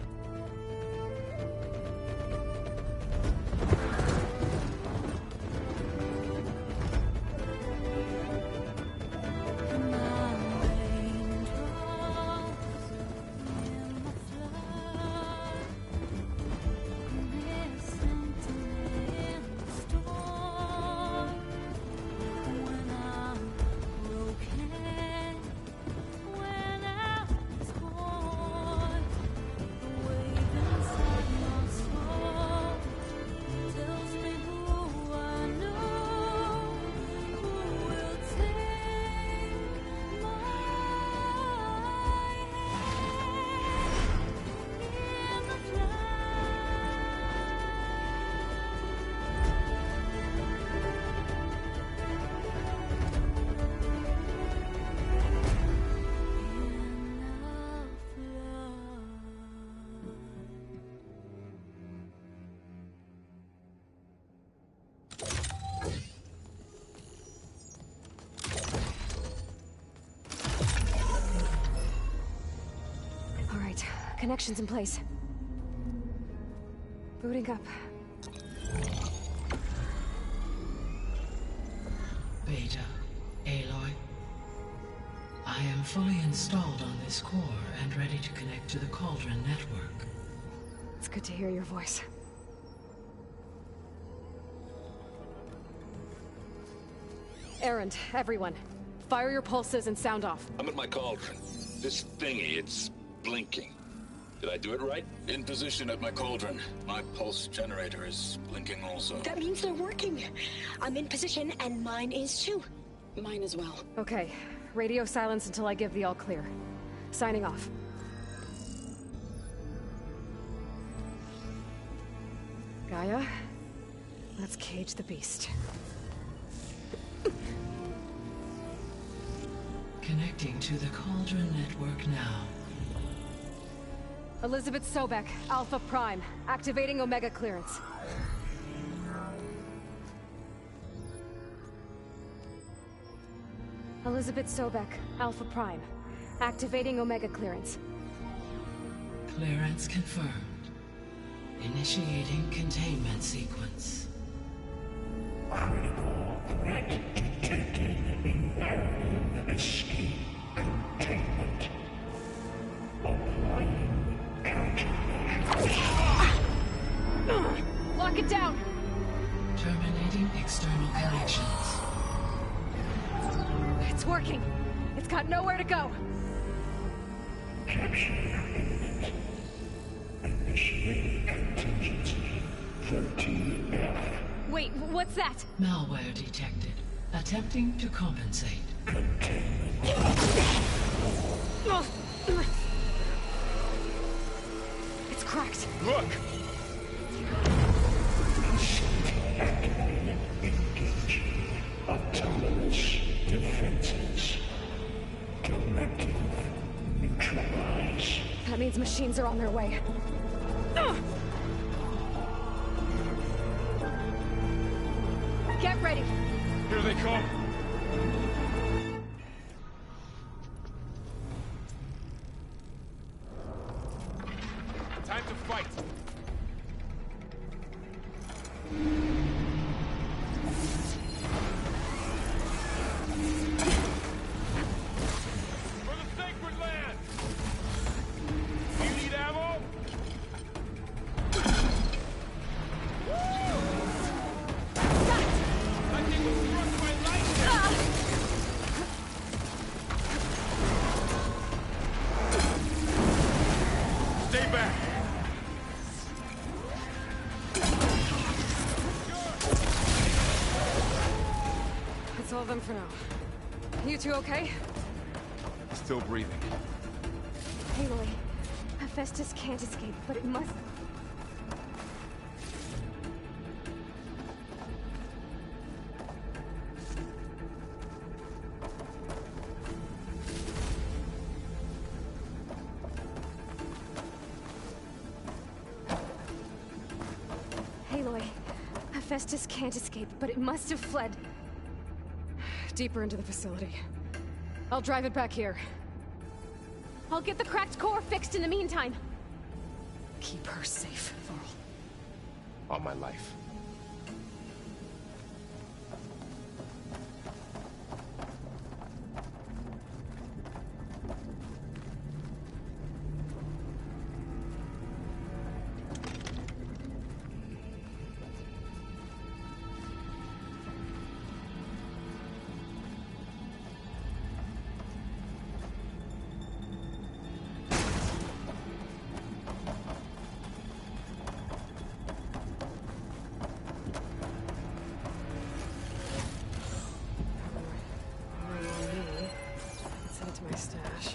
Connections in place. Booting up. Beta, Aloy. I am fully installed on this core and ready to connect to the Cauldron network. It's good to hear your voice. Errand, everyone. Fire your pulses and sound off. I'm at my Cauldron. This thingy, it's blinking. Did I do it right? In position at my Cauldron. My pulse generator is blinking also. That means they're working. I'm in position, and mine is too. Mine as well. Okay. Radio silence until I give the all clear. Signing off. Gaia, let's cage the beast. Connecting to the Cauldron network now. Elizabeth Sobek, Alpha Prime. Activating Omega clearance. Elizabeth Sobek, Alpha Prime. Activating Omega clearance. Clearance confirmed. Initiating containment sequence. Critical threat detected. Imperative escape containment. Applying Lock it down! Terminating external connections. It's working. It's got nowhere to go. Capture imminent. Initiate contingency 13F. Wait, what's that? Malware detected. Attempting to compensate. It's cracked. Look! Activated. Engaging autonomous defenses. Directive neutralize. That means machines are on their way. Get ready. Here they come. Time to fight. For the sacred land. You need ammo? That thing was struck by lightning. Stay back. all of them for now. You two okay? Still breathing. Aloy, Hephaestus can't escape, but it must... Aloy, Hephaestus can't escape, but it must have fled. Deeper into the facility. I'll drive it back here. I'll get the cracked core fixed in the meantime. Keep her safe, Varl. On my life. Send it to my stash.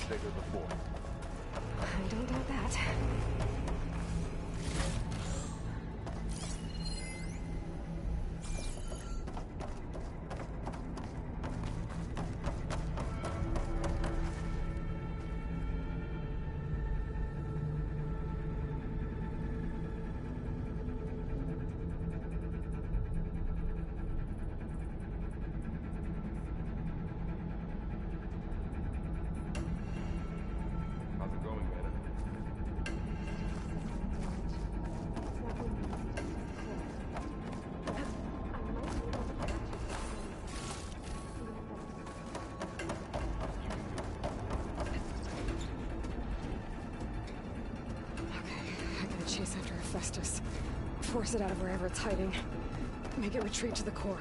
Bigger before. I don't doubt that. Chase after Hephaestus. Force it out of wherever it's hiding. Make it retreat to the core.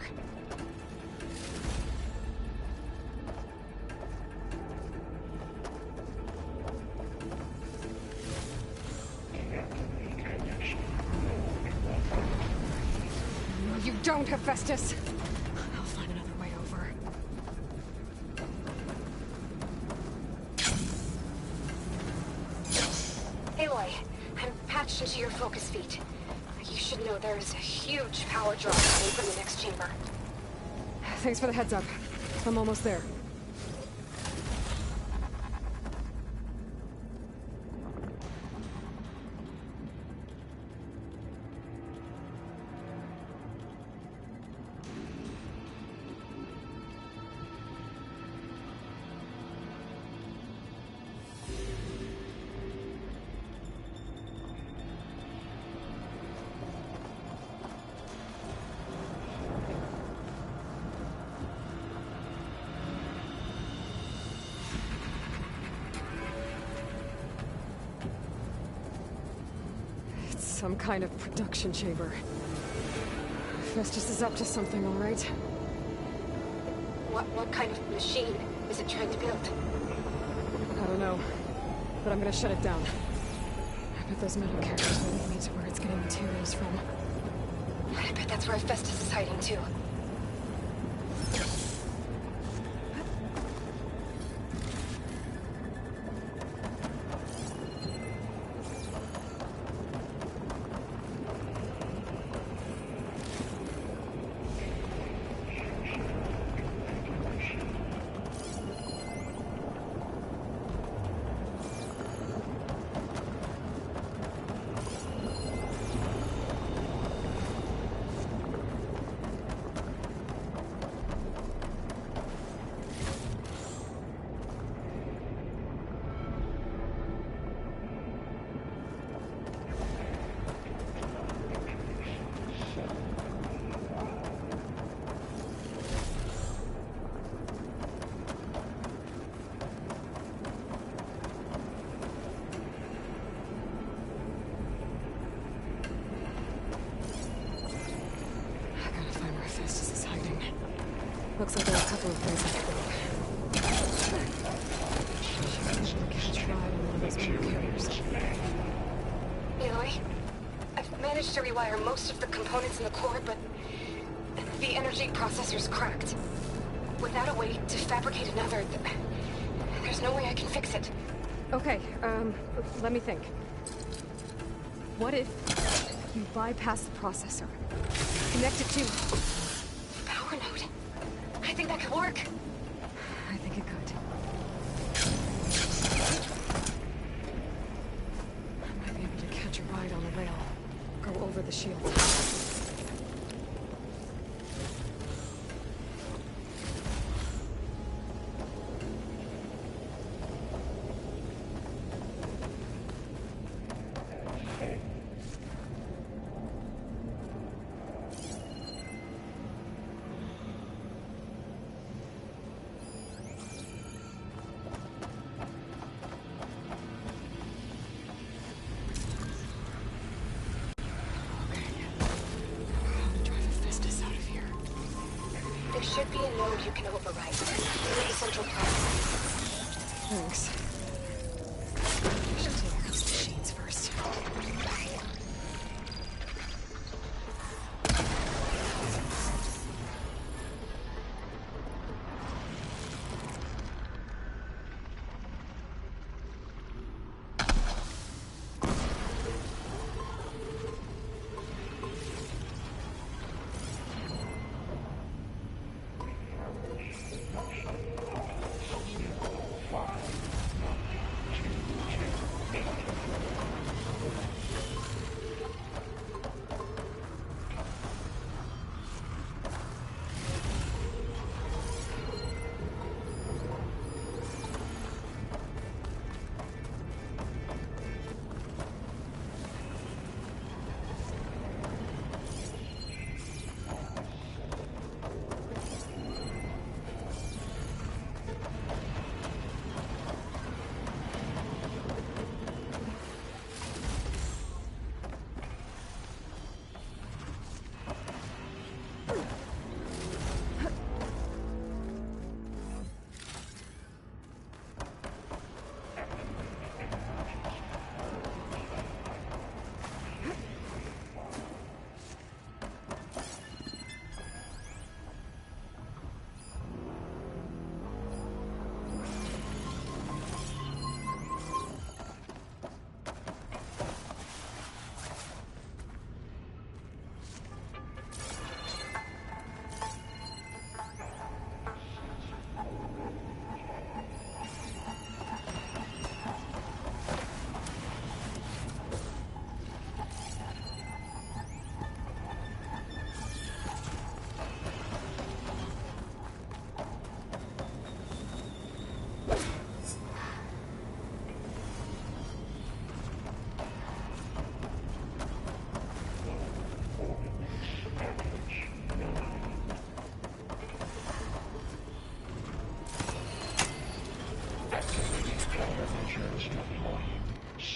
No, you don't, Hephaestus! I'll find another way over. Aloy, I'm patched into your focus feed. You should know there's a huge power draw coming from the next chamber. Thanks for the heads up. I'm almost there. Some kind of production chamber. Festus is up to something, all right? What kind of machine is it trying to build? I don't know, but I'm gonna shut it down. I bet those metal carriers will lead me to where it's getting materials from. I bet that's where Festus is hiding too. Looks like there are a couple of things I can do. Catch a ride on one of those motor carriers. Aloy, I've managed to rewire most of the components in the core, but the energy processor's cracked. Without a way to fabricate another, there's no way I can fix it. Okay, let me think. What if you bypass the processor? Connect it to... Power node. I think that could work. I think it could. I might be able to catch a ride on the rail. Go over the shield. There should be a node you can override. Near the central processor. Thanks. I should take those machines first.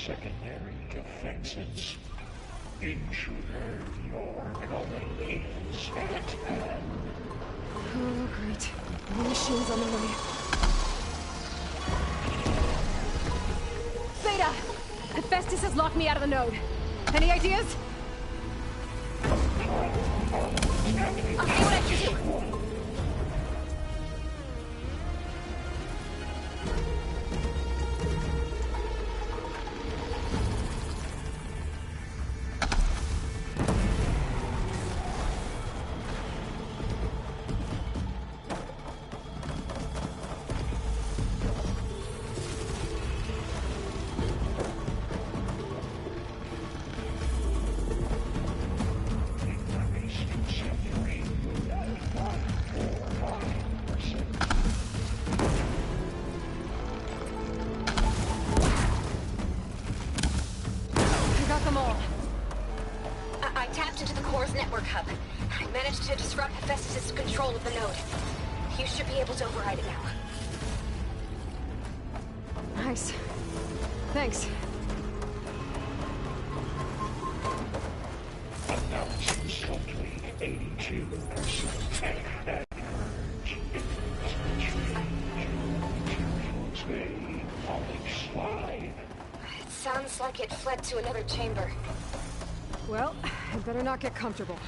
Secondary defenses. Intruder, your colony is at hand. Oh, great. More machines on the way. Beta! Hephaestus has locked me out of the node. Any ideas? I'll see what I can do. Network hub. I managed to disrupt Hephaestus' control of the node. You should be able to override it now. Nice. Thanks. Announcing slightly 82% tech at urge. it fled to another chamber. Well, I better not get comfortable.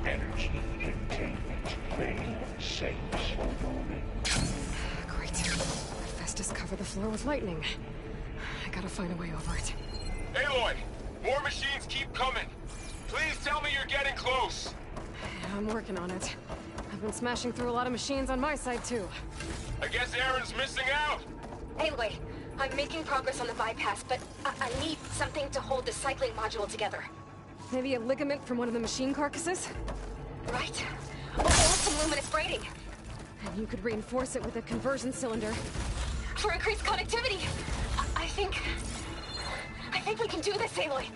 Energy containment failed. Safe for moment. Great. Festus covered the floor with lightning. I gotta find a way over it. Aloy! More machines keep coming! Please tell me you're getting close! Yeah, I'm working on it. I've been smashing through a lot of machines on my side, too. I guess Aaron's missing out! Anyway, I'm making progress on the bypass, but I need something to hold the cycling module together. Maybe a ligament from one of the machine carcasses? Right. Or some luminous braiding. And you could reinforce it with a conversion cylinder. For increased connectivity. I think we can do this, Aloy.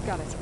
Got it.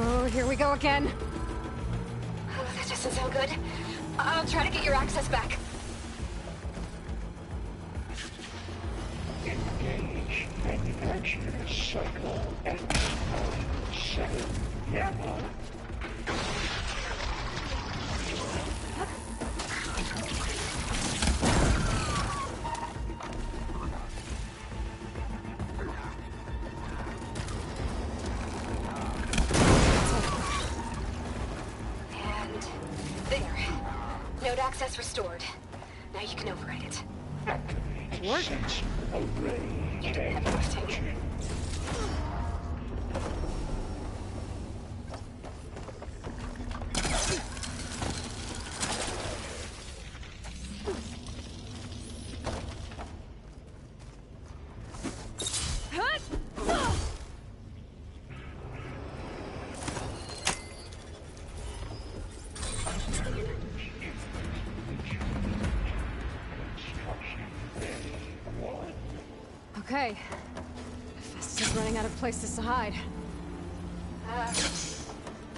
Oh, here we go again. Oh, that doesn't sound good. I'll try to get your access back. Engage manufacturer cycle X-7 Gamma. And there. Node access restored. Activate Work. sense array You didn't have everything. Okay. Festus is running out of places to hide.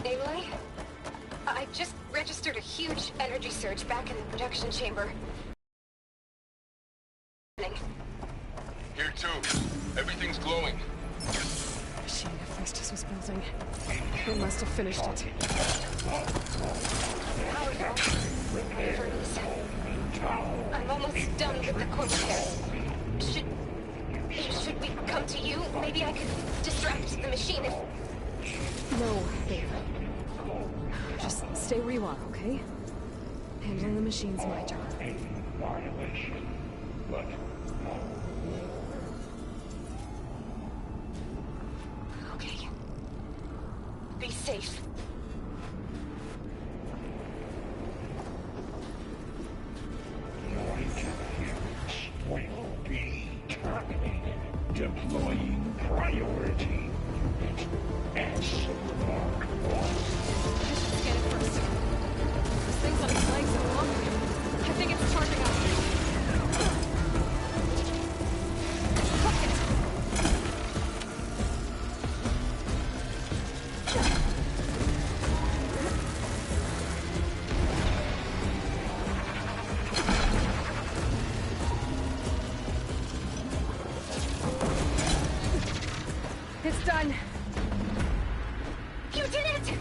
Aloy? I just registered a huge energy surge back in the production chamber. Here too. Everything's glowing. Machine Hephaestus was building. They must have finished it. I'm almost done with the core repairs. Should we come to you? Maybe I could distract the machine if... No, babe. Just stay where you are, okay? Handling the machine's my job. Violation, but Okay. Be safe. your interference will be terminated. Deploying priority unit S Mark 1. I should scan it first. This thing's on its legs and walking. I think it's charging up. Fuck it! It's done. You did it!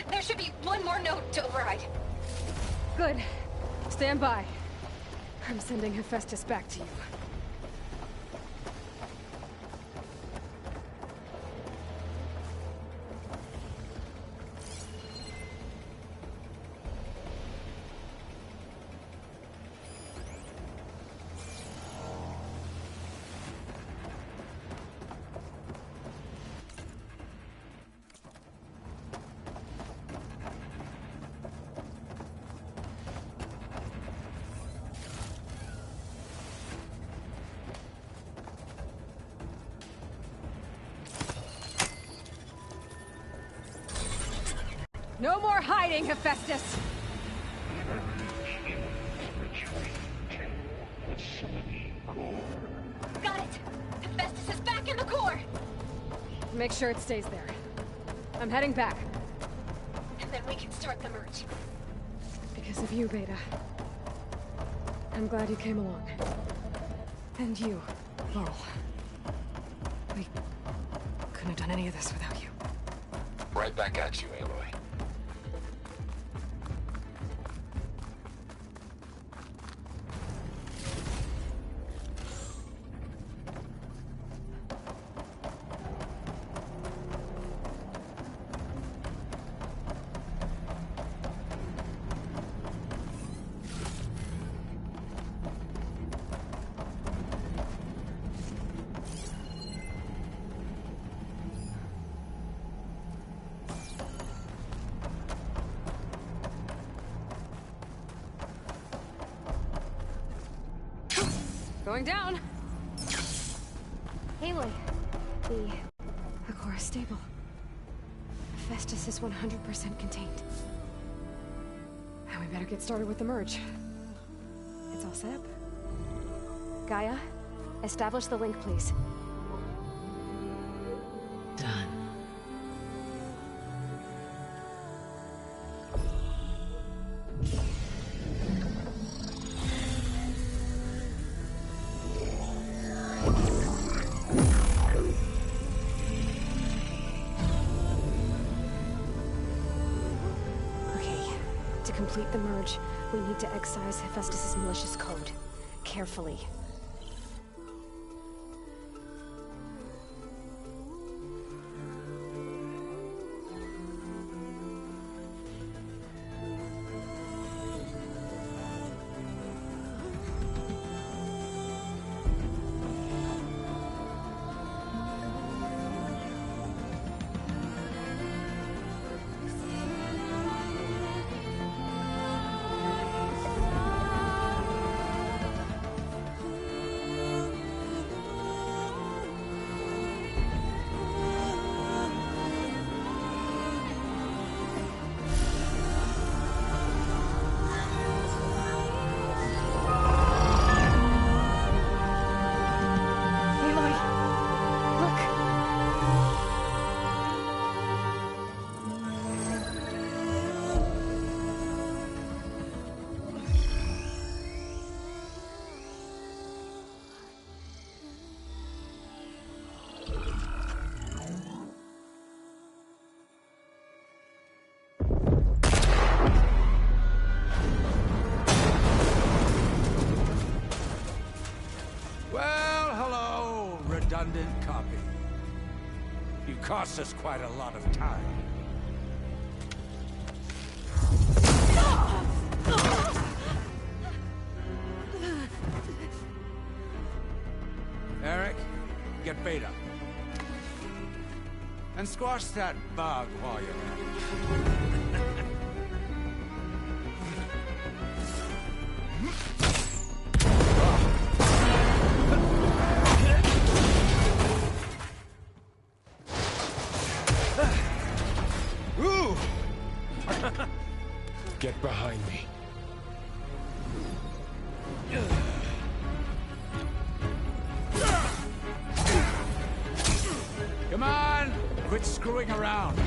There should be one more node to override. Good. Stand by. I'm sending Hephaestus back to you. No more hiding, Hephaestus! Got it! Hephaestus is back in the core! Make sure it stays there. I'm heading back. And then we can start the merge. Because of you, Beta. I'm glad you came along. And you, Laurel. We couldn't have done any of this without you. Right back at you, Aloy. Going down. Aloy, the core is stable. Hephaestus is 100% contained. And we better get started with the merge. It's all set up. Gaia, establish the link, please. Done. To complete the merge, we need to excise Hephaestus' malicious code. Carefully. redundant copy. You cost us quite a lot of time. Eric, get Beta. And squash that bug while you're at it. Get behind me. Come on! Quit screwing around.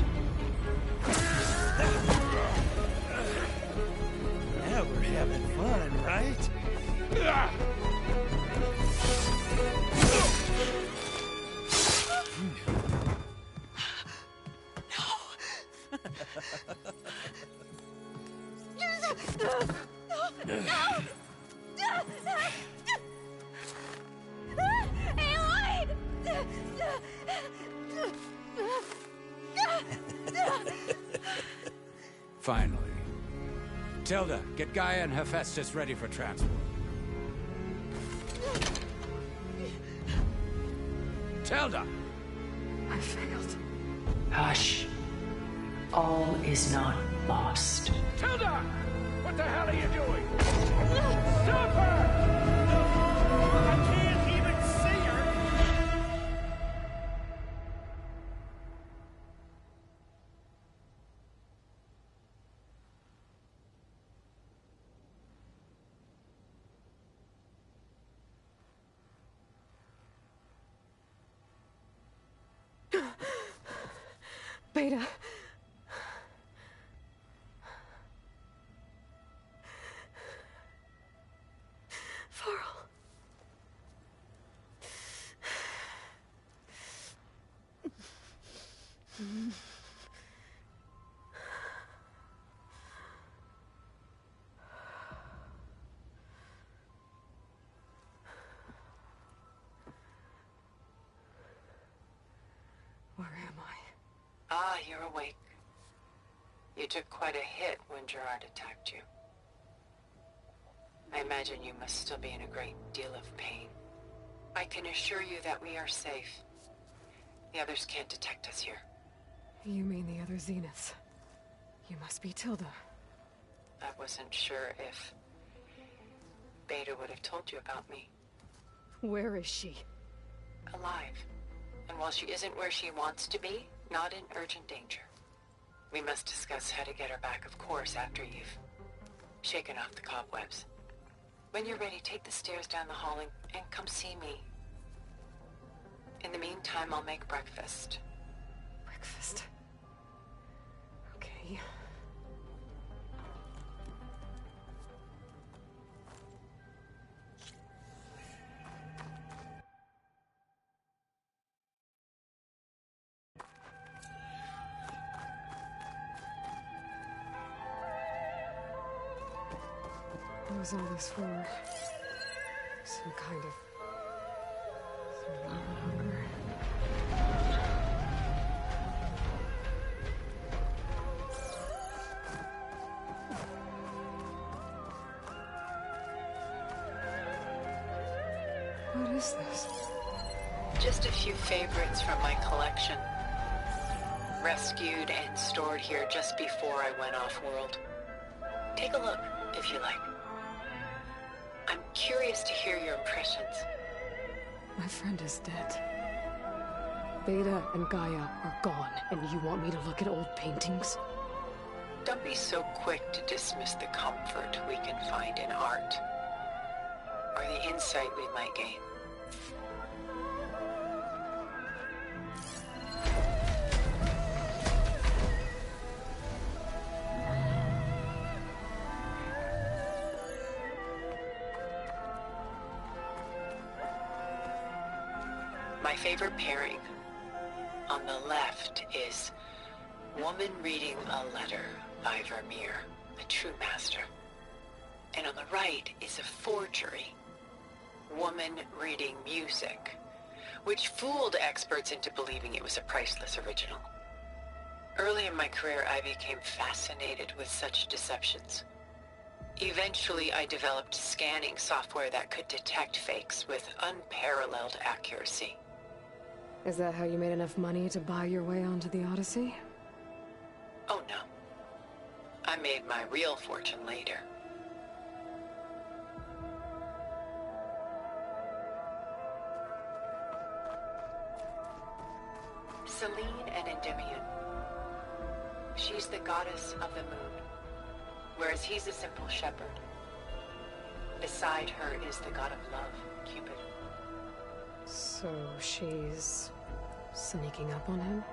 Now we're having fun, right? Finally. Tilda, get Gaia and Hephaestus ready for transport. Tilda! I failed. Hush. All is not lost. Tilda! What the hell are you doing? Stop her! I can't even see her! Beta. Varl. Where am I? Ah, you're awake. You took quite a hit when Gerard attacked you. I imagine you must still be in a great deal of pain. I can assure you that we are safe. The others can't detect us here. You mean the other Zeniths? You must be Tilda. I wasn't sure if Beta would have told you about me. Where is she? Alive. And while she isn't where she wants to be, not in urgent danger. We must discuss how to get her back, of course, after you've shaken off the cobwebs. When you're ready, take the stairs down the hall and come see me. In the meantime, I'll make breakfast. Breakfast? Okay. What was all this for? Some kind of survival hunger. What is this? Just a few favorites from my collection. Rescued and stored here just before I went off-world. Take a look, if you like. I'm curious to hear your impressions. My friend is dead. Beta and Gaia are gone, and you want me to look at old paintings? Don't be so quick to dismiss the comfort we can find in art, or the insight we might gain. My favorite pairing on the left is woman reading a letter by Vermeer, a true master. And on the right is a forgery, woman reading music, which fooled experts into believing it was a priceless original. Early in my career, I became fascinated with such deceptions. Eventually, I developed scanning software that could detect fakes with unparalleled accuracy. Is that how you made enough money to buy your way onto the Odyssey? Oh no. I made my real fortune later. Selene an Endymion. She's the goddess of the moon, whereas he's a simple shepherd. Beside her is the god of love, Cupid. So she's sneaking up on him?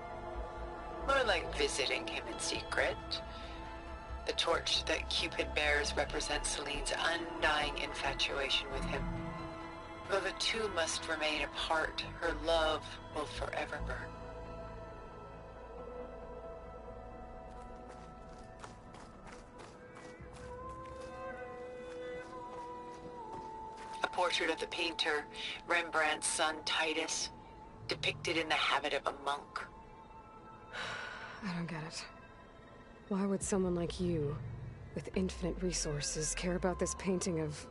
More like visiting him in secret. The torch that Cupid bears represents Selene's undying infatuation with him. Though the two must remain apart, her love will forever burn. A portrait of the painter, Rembrandt's son Titus, depicted in the habit of a monk. I don't get it. Why would someone like you, with infinite resources, care about this painting of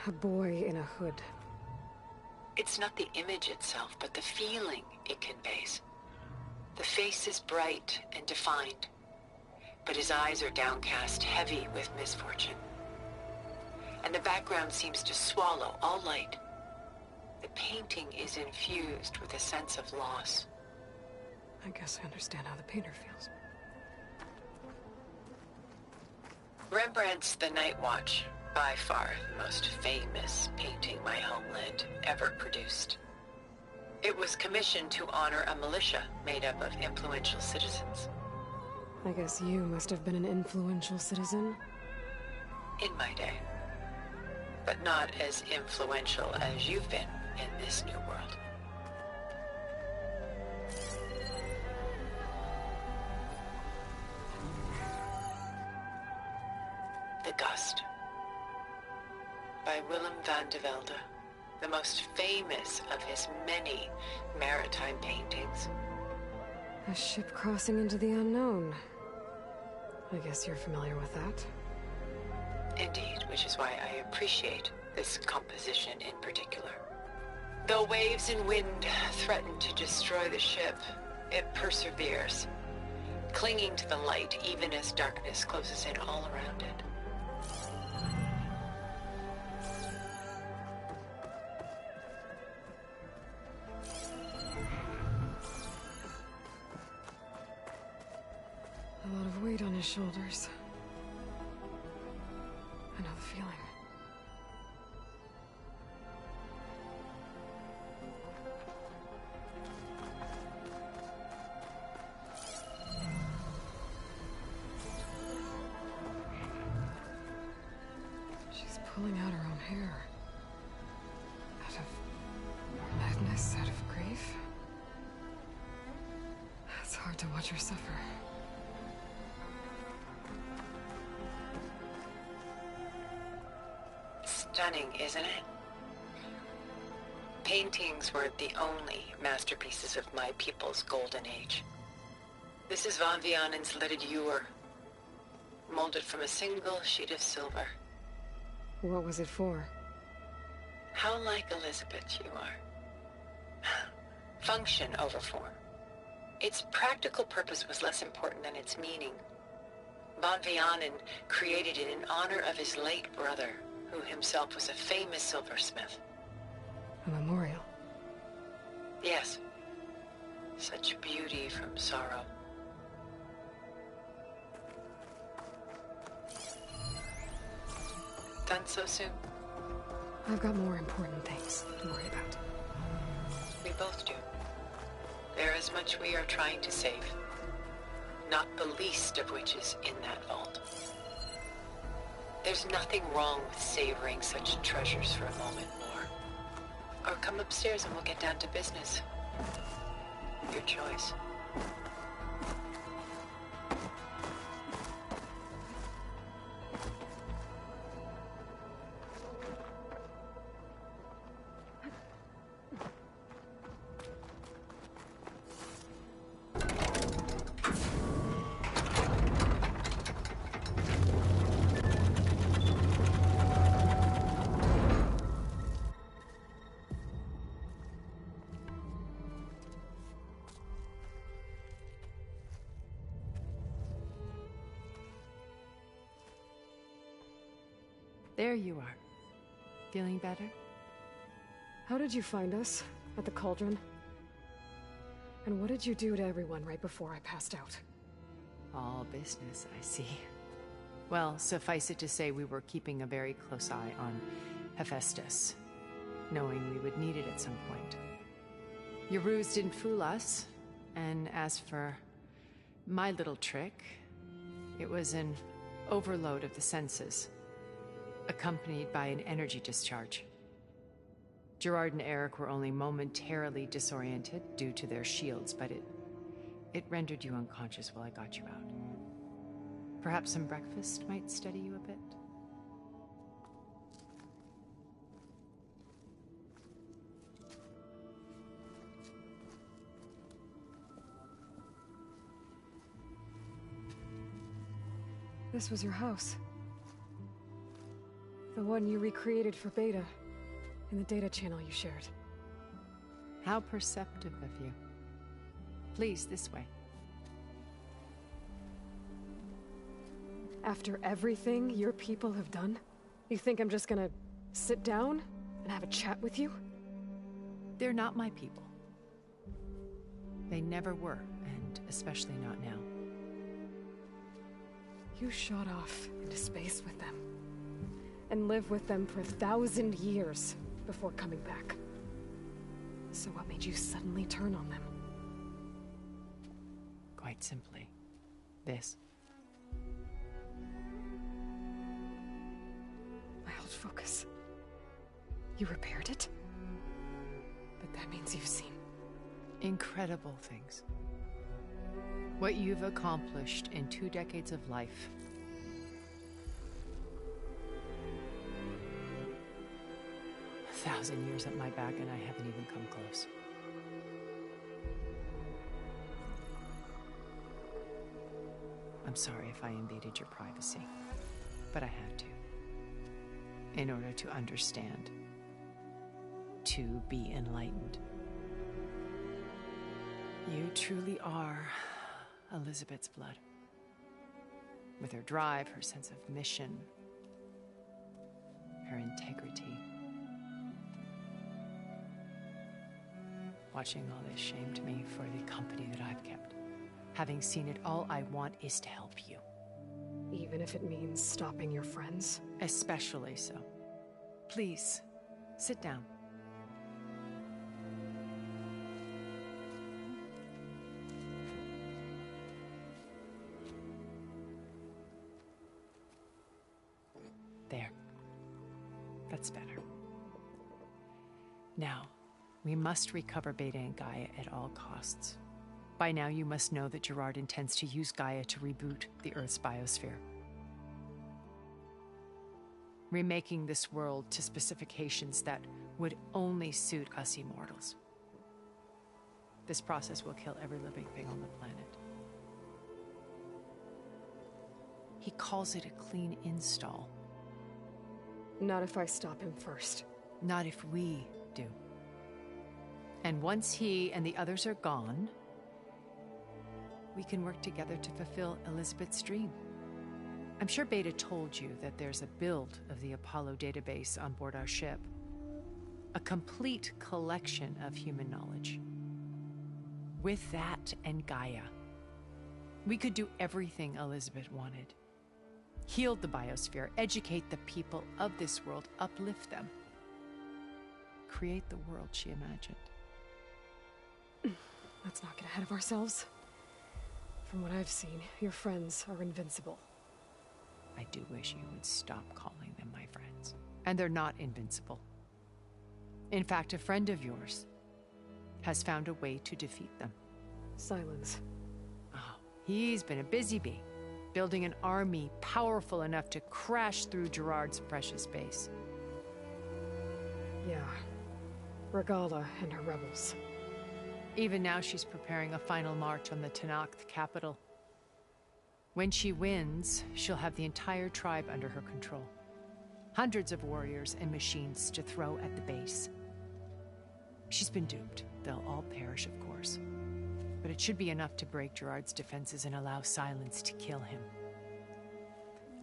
a boy in a hood? It's not the image itself, but the feeling it conveys. The face is bright and defined, but his eyes are downcast, heavy with misfortune. And the background seems to swallow all light. The painting is infused with a sense of loss. I guess I understand how the painter feels. Rembrandt's The Night Watch, by far the most famous painting my homeland ever produced. It was commissioned to honor a militia made up of influential citizens. I guess you must have been an influential citizen? In my day. But not as influential as you've been in this new world. The Gust, by Willem van de Velde, the most famous of his many maritime paintings. A ship crossing into the unknown. I guess you're familiar with that. Indeed, which is why I appreciate this composition in particular. Though waves and wind threaten to destroy the ship, it perseveres, clinging to the light even as darkness closes in all around it. A lot of weight on his shoulders. I know the feeling. She's pulling out her own hair. Out of madness, out of grief. It's hard to watch her suffer. Stunning, isn't it? Paintings weren't the only masterpieces of my people's golden age. This is Van Vianen's leaded ewer, molded from a single sheet of silver. What was it for? How like Elizabeth you are. Function over form. Its practical purpose was less important than its meaning. Van Vianen created it in honor of his late brother, who himself was a famous silversmith. A memorial? Yes. Such beauty from sorrow. Done so soon? I've got more important things to worry about. We both do. There is much we are trying to save. Not the least of which is in that vault. There's nothing wrong with savoring such treasures for a moment more. Or come upstairs and we'll get down to business. Your choice. There you are. Feeling better? How did you find us? At the cauldron? And what did you do to everyone right before I passed out? All business, I see. Well, suffice it to say we were keeping a very close eye on Hephaestus, knowing we would need it at some point. Your ruse didn't fool us, and as for my little trick, it was an overload of the senses, accompanied by an energy discharge. Gerard and Eric were only momentarily disoriented due to their shields, but it rendered you unconscious while I got you out. Perhaps some breakfast might steady you a bit? This was your house. The one you recreated for Beta, in the data channel you shared. How perceptive of you. Please, this way. After everything your people have done, you think I'm just gonna sit down and have a chat with you? They're not my people. They never were, and especially not now. You shot off into space with them, and lived with them for 1,000 years before coming back. So what made you suddenly turn on them? Quite simply, this. My old focus. You repaired it? But that means you've seen incredible things. What you've accomplished in 2 decades of life. A 1,000 years at my back and I haven't even come close. I'm sorry if I invaded your privacy, but I had to. In order to understand. To be enlightened. You truly are Elizabeth's blood. With her drive, her sense of mission, her integrity. Watching all this shamed me for the company that I've kept. Having seen it, all I want is to help you. Even if it means stopping your friends? Especially so. Please, sit down. There. That's better. Now, we must recover Beta and Gaia at all costs. By now, you must know that Gerard intends to use Gaia to reboot the Earth's biosphere. Remaking this world to specifications that would only suit us immortals. This process will kill every living thing on the planet. He calls it a clean install. Not if I stop him first. Not if we do. And once he and the others are gone, we can work together to fulfill Elizabeth's dream. I'm sure Beta told you that there's a build of the Apollo database on board our ship. A complete collection of human knowledge. With that and Gaia, we could do everything Elizabeth wanted. Heal the biosphere, educate the people of this world, uplift them. Create the world she imagined. Let's not get ahead of ourselves. From what I've seen, your friends are invincible. I do wish you would stop calling them my friends. And they're not invincible. In fact, a friend of yours has found a way to defeat them. Silence. Oh, he's been a busy bee, building an army powerful enough to crash through Gerard's precious base. Yeah. Regala and her rebels. Even now she's preparing a final march on the Tenakth capital. When she wins, she'll have the entire tribe under her control. Hundreds of warriors and machines to throw at the base. She's been duped. They'll all perish, of course. But it should be enough to break Gerard's defenses and allow Silence to kill him.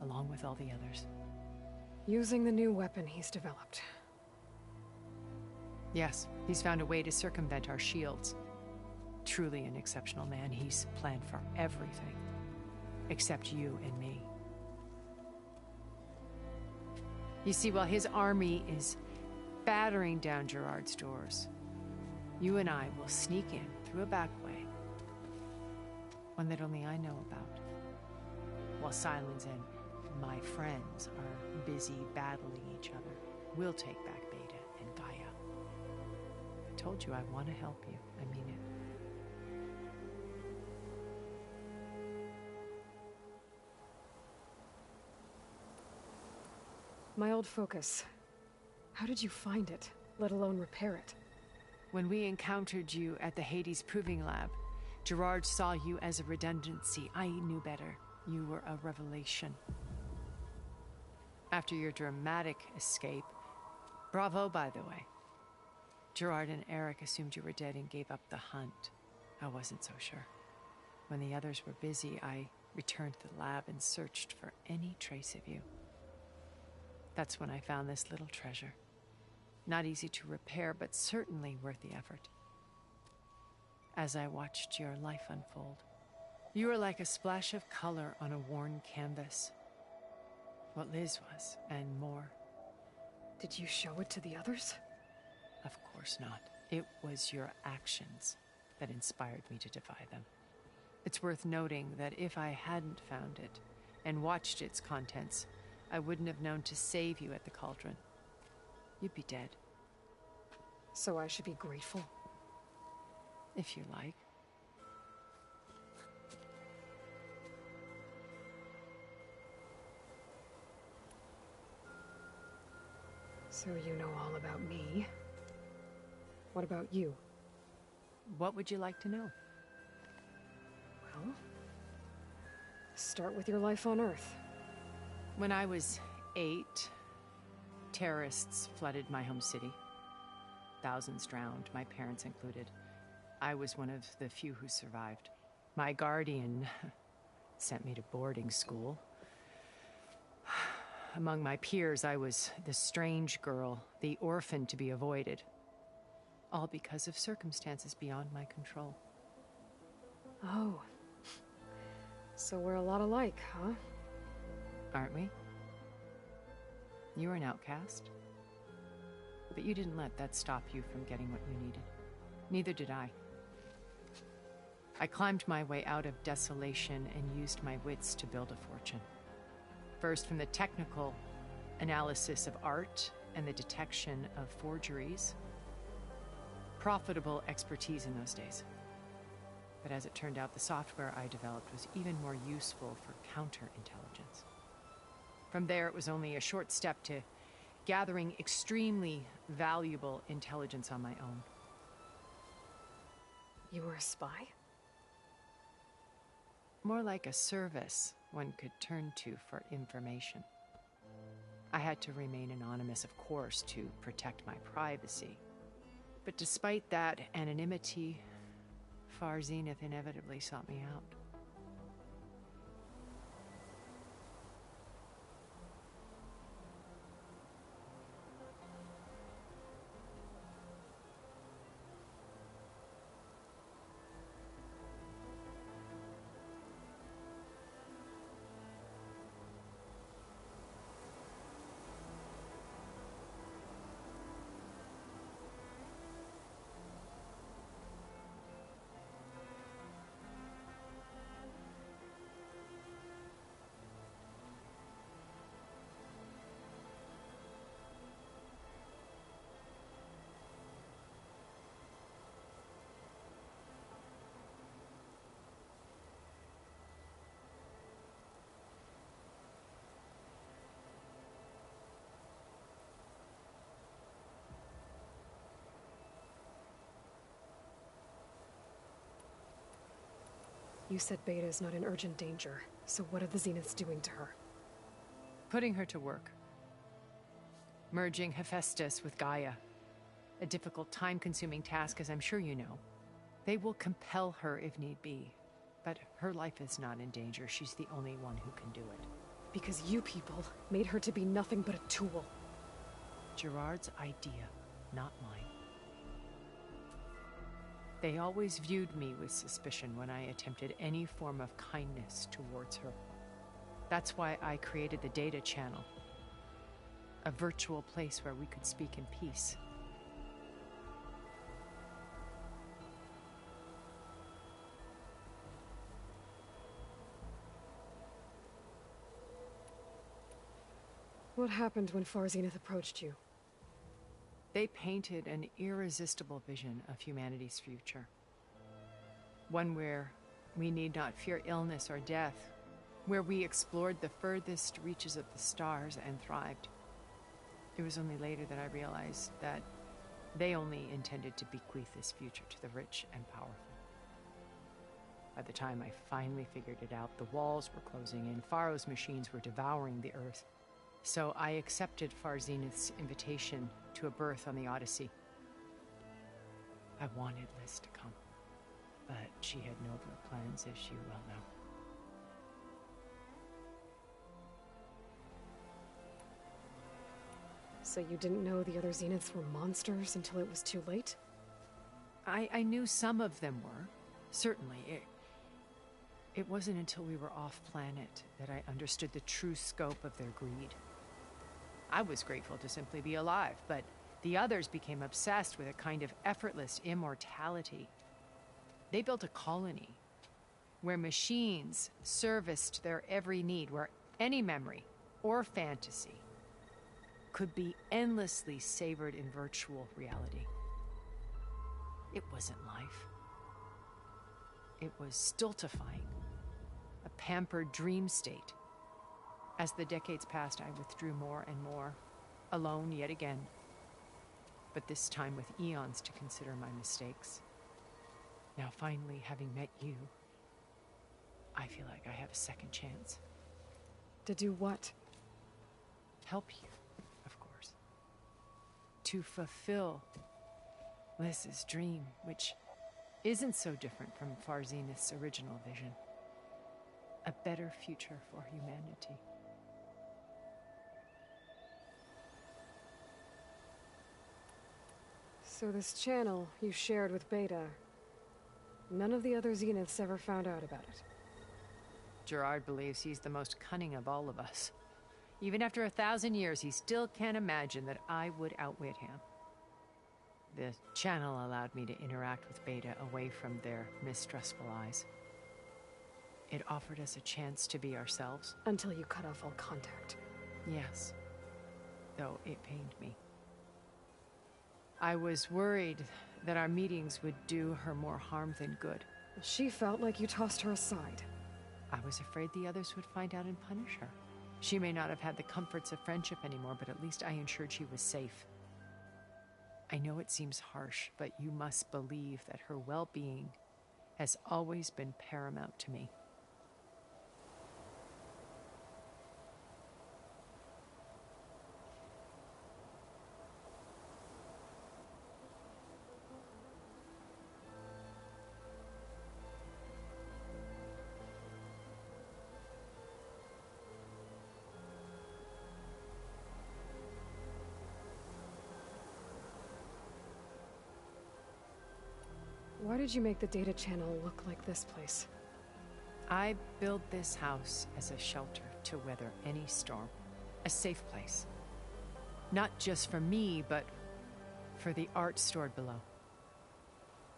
Along with all the others. Using the new weapon he's developed. Yes, he's found a way to circumvent our shields. Truly an exceptional man. He's planned for everything. Except you and me. You see, while his army is battering down Gerard's doors, you and I will sneak in through a back way. One that only I know about. While Silence and my friends are busy battling each other, we'll take back Beta and Gaia. I told you I want to help you. I mean it. My old focus. How did you find it, let alone repair it? When we encountered you at the Hades Proving Lab, Gerard saw you as a redundancy. I knew better. You were a revelation. After your dramatic escape, bravo, by the way. Gerard and Eric assumed you were dead and gave up the hunt. I wasn't so sure. When the others were busy, I returned to the lab and searched for any trace of you. That's when I found this little treasure. Not easy to repair, but certainly worth the effort. As I watched your life unfold, you were like a splash of color on a worn canvas. What Liz was, and more. Did you show it to the others? Of course not. It was your actions that inspired me to defy them. It's worth noting that if I hadn't found it and watched its contents, I wouldn't have known to save you at the cauldron. You'd be dead. So I should be grateful? If you like. So you know all about me. What about you? What would you like to know? Well, start with your life on Earth. When I was 8, terrorists flooded my home city. Thousands drowned, my parents included. I was one of the few who survived. My guardian sent me to boarding school. Among my peers, I was the strange girl, the orphan to be avoided. All because of circumstances beyond my control. Oh. So we're a lot alike, huh? Aren't we? You were an outcast. But you didn't let that stop you from getting what you needed. Neither did I. I climbed my way out of desolation and used my wits to build a fortune. First, from the technical analysis of art and the detection of forgeries. Profitable expertise in those days. But as it turned out, the software I developed was even more useful for counterintelligence. From there, it was only a short step to gathering extremely valuable intelligence on my own. You were a spy? More like a service one could turn to for information. I had to remain anonymous, of course, to protect my privacy. But despite that anonymity, Far Zenith inevitably sought me out. You said Beta is not in urgent danger, so what are the Zeniths doing to her? Putting her to work. Merging Hephaestus with Gaia. A difficult, time-consuming task, as I'm sure you know. They will compel her if need be. But her life is not in danger. She's the only one who can do it. Because you people made her to be nothing but a tool. Gerard's idea, not mine. They always viewed me with suspicion when I attempted any form of kindness towards her. That's why I created the data channel. A virtual place where we could speak in peace. What happened when Far Zenith approached you? They painted an irresistible vision of humanity's future. One where we need not fear illness or death, where we explored the furthest reaches of the stars and thrived. It was only later that I realized that they only intended to bequeath this future to the rich and powerful. By the time I finally figured it out, the walls were closing in, Pharaoh's machines were devouring the Earth. So I accepted Far Zenith's invitation to a berth on the Odyssey. I wanted Liz to come, but she had nobler plans, as you well know. So you didn't know the other Zeniths were monsters until it was too late? I knew some of them were, certainly. It wasn't until we were off-planet that I understood the true scope of their greed. I was grateful to simply be alive, but the others became obsessed with a kind of effortless immortality. They built a colony where machines serviced their every need, where any memory or fantasy could be endlessly savored in virtual reality. It wasn't life. It was stultifying, a pampered dream state. As the decades passed, I withdrew more and more, alone yet again, but this time with eons to consider my mistakes. Now finally, having met you, I feel like I have a second chance. To do what? Help you, of course. To fulfill Liz's dream, which isn't so different from Far Zenith's original vision. A better future for humanity. So this channel you shared with Beta, none of the other Zeniths ever found out about it? Gerard believes he's the most cunning of all of us. Even after 1,000 years, he still can't imagine that I would outwit him. The channel allowed me to interact with Beta away from their mistrustful eyes. It offered us a chance to be ourselves. Until you cut off all contact. Yes, though it pained me. I was worried that our meetings would do her more harm than good. She felt like you tossed her aside. I was afraid the others would find out and punish her. She may not have had the comforts of friendship anymore, but at least I ensured she was safe. I know it seems harsh, but you must believe that her well-being has always been paramount to me. Why did you make the data channel look like this place? I built this house as a shelter to weather any storm. A safe place. Not just for me, but for the art stored below.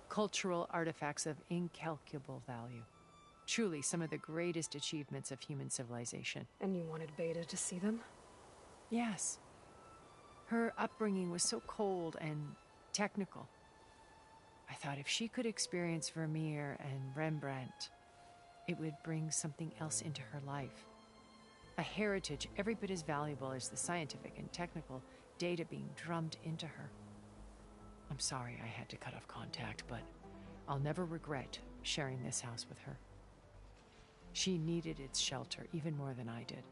Cultural artifacts of incalculable value. Truly some of the greatest achievements of human civilization. And you wanted Beta to see them? Yes. Her upbringing was so cold and technical. I thought if she could experience Vermeer and Rembrandt, it would bring something else into her life. A heritage every bit as valuable as the scientific and technical data being drummed into her. I'm sorry I had to cut off contact, but I'll never regret sharing this house with her. She needed its shelter even more than I did.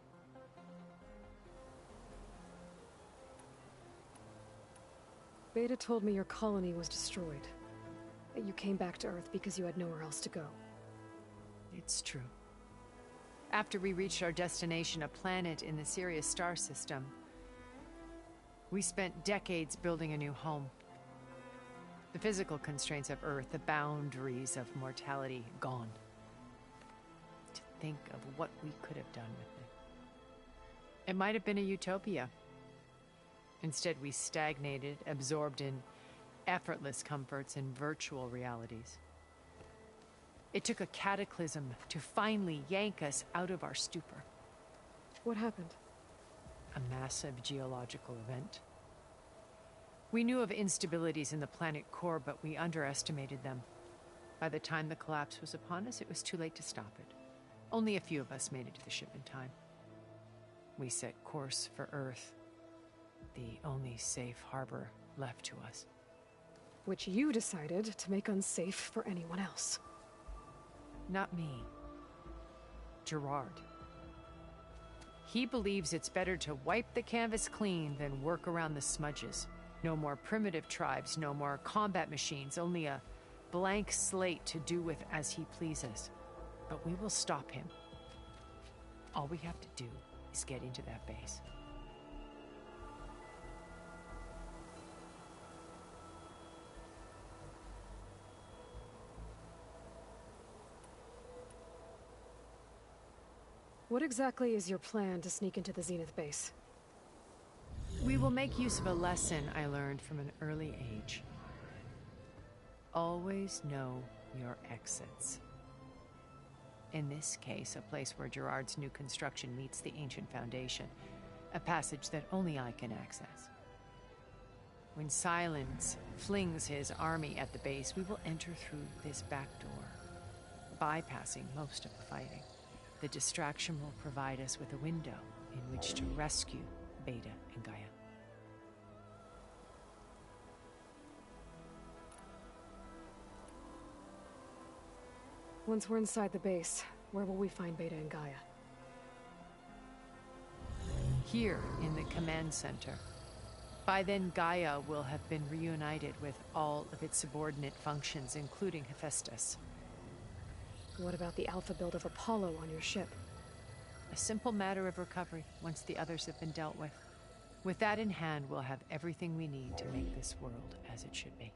Beta told me your colony was destroyed. That you came back to Earth because you had nowhere else to go. It's true. After we reached our destination, a planet in the Sirius star system, we spent decades building a new home. The physical constraints of Earth, the boundaries of mortality, gone. To think of what we could have done with it. It might have been a utopia. Instead, we stagnated, absorbed in effortless comforts and virtual realities. It took a cataclysm to finally yank us out of our stupor. What happened? A massive geological event. We knew of instabilities in the planet core, but we underestimated them. By the time the collapse was upon us, it was too late to stop it. Only a few of us made it to the ship in time. We set course for Earth, the only safe harbor left to us. Which you decided to make unsafe for anyone else. Not me. Gerard. He believes it's better to wipe the canvas clean than work around the smudges. No more primitive tribes, no more combat machines, only a blank slate to do with as he pleases. But we will stop him. All we have to do is get into that base. What exactly is your plan to sneak into the Zenith base? We will make use of a lesson I learned from an early age. Always know your exits. In this case, a place where Gerard's new construction meets the ancient foundation, a passage that only I can access. When Silence flings his army at the base, we will enter through this back door, bypassing most of the fighting. The distraction will provide us with a window in which to rescue Beta and Gaia. Once we're inside the base, where will we find Beta and Gaia? Here in the command center. By then, Gaia will have been reunited with all of its subordinate functions, including Hephaestus. What about the alpha build of Apollo on your ship? A simple matter of recovery once the others have been dealt with. With that in hand, we'll have everything we need to make this world as it should be.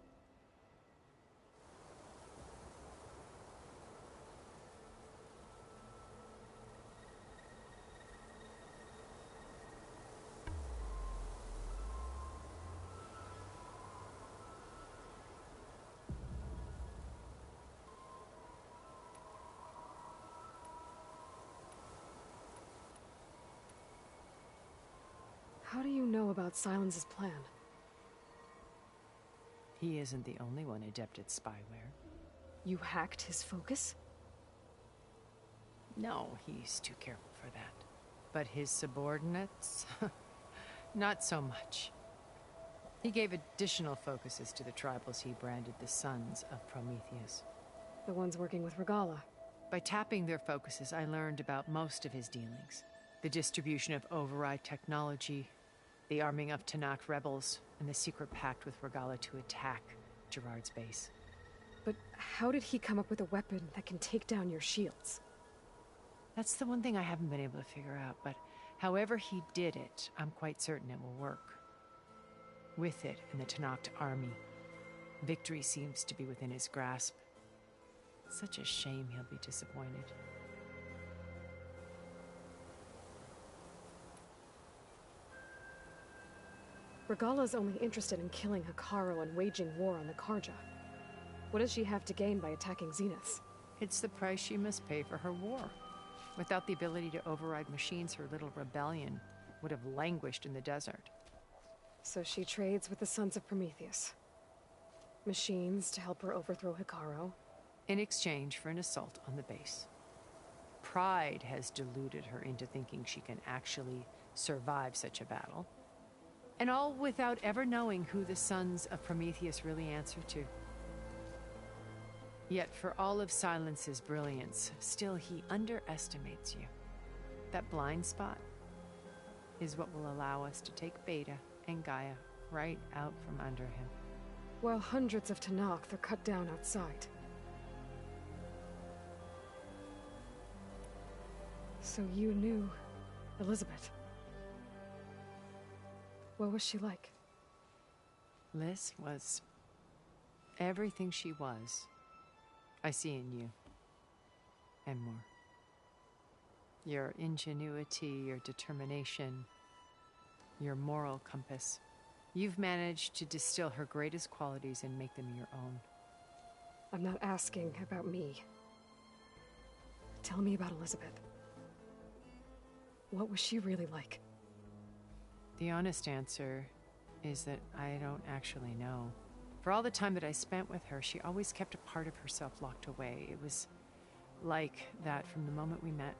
How do you know about Silence's plan? He isn't the only one adept at spyware. You hacked his focus? No, he's too careful for that. But his subordinates? Not so much. He gave additional focuses to the tribals he branded the Sons of Prometheus. The ones working with Regala. By tapping their focuses, I learned about most of his dealings. The distribution of override technology, the arming of Tanakh rebels, and the secret pact with Regala to attack Gerard's base. But how did he come up with a weapon that can take down your shields? That's the one thing I haven't been able to figure out, but however he did it, I'm quite certain it will work. With it and the Tanakh army, victory seems to be within his grasp. Such a shame he'll be disappointed. Regala's only interested in killing Hekarro and waging war on the Karja. What does she have to gain by attacking Zenith? It's the price she must pay for her war. Without the ability to override machines, her little rebellion would have languished in the desert. So she trades with the Sons of Prometheus. Machines to help her overthrow Hekarro. In exchange for an assault on the base. Pride has deluded her into thinking she can actually survive such a battle. And all without ever knowing who the Sons of Prometheus really answer to. Yet for all of Silence's brilliance, still he underestimates you. That blind spot is what will allow us to take Beta and Gaia right out from under him. While hundreds of Tanakh are cut down outside. So you knew Elizabeth. What was she like? Liz was everything she was. I see in you. And more. Your ingenuity, your determination, your moral compass. You've managed to distill her greatest qualities and make them your own. I'm not asking about me. Tell me about Elizabeth. What was she really like? The honest answer is that I don't actually know. For all the time that I spent with her, she always kept a part of herself locked away. It was like that from the moment we met.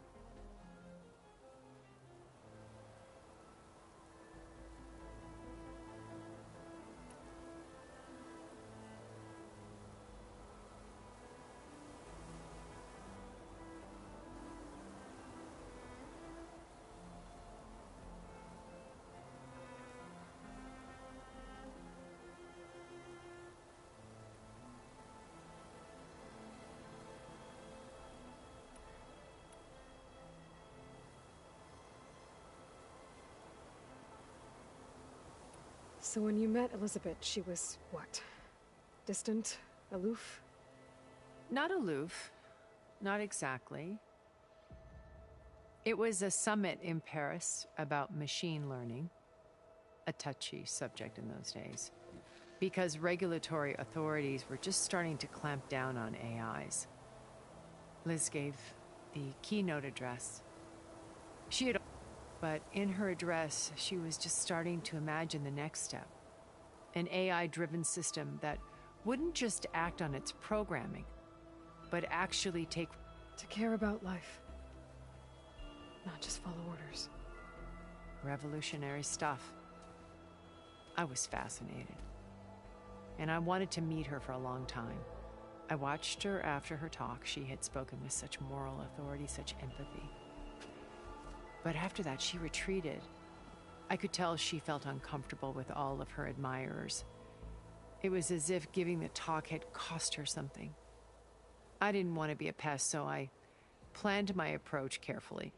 So when you met Elizabeth, she was what? Distant? Aloof? Not aloof. Not exactly. It was a summit in Paris about machine learning, a touchy subject in those days, because regulatory authorities were just starting to clamp down on AIs. Liz gave the keynote address. But in her address, she was just starting to imagine the next step. An AI-driven system that wouldn't just act on its programming, but actually take... To care about life. Not just follow orders. Revolutionary stuff. I was fascinated. And I wanted to meet her for a long time. I watched her after her talk. She had spoken with such moral authority, such empathy. But after that, she retreated. I could tell she felt uncomfortable with all of her admirers. It was as if giving the talk had cost her something. I didn't want to be a pest, so I planned my approach carefully.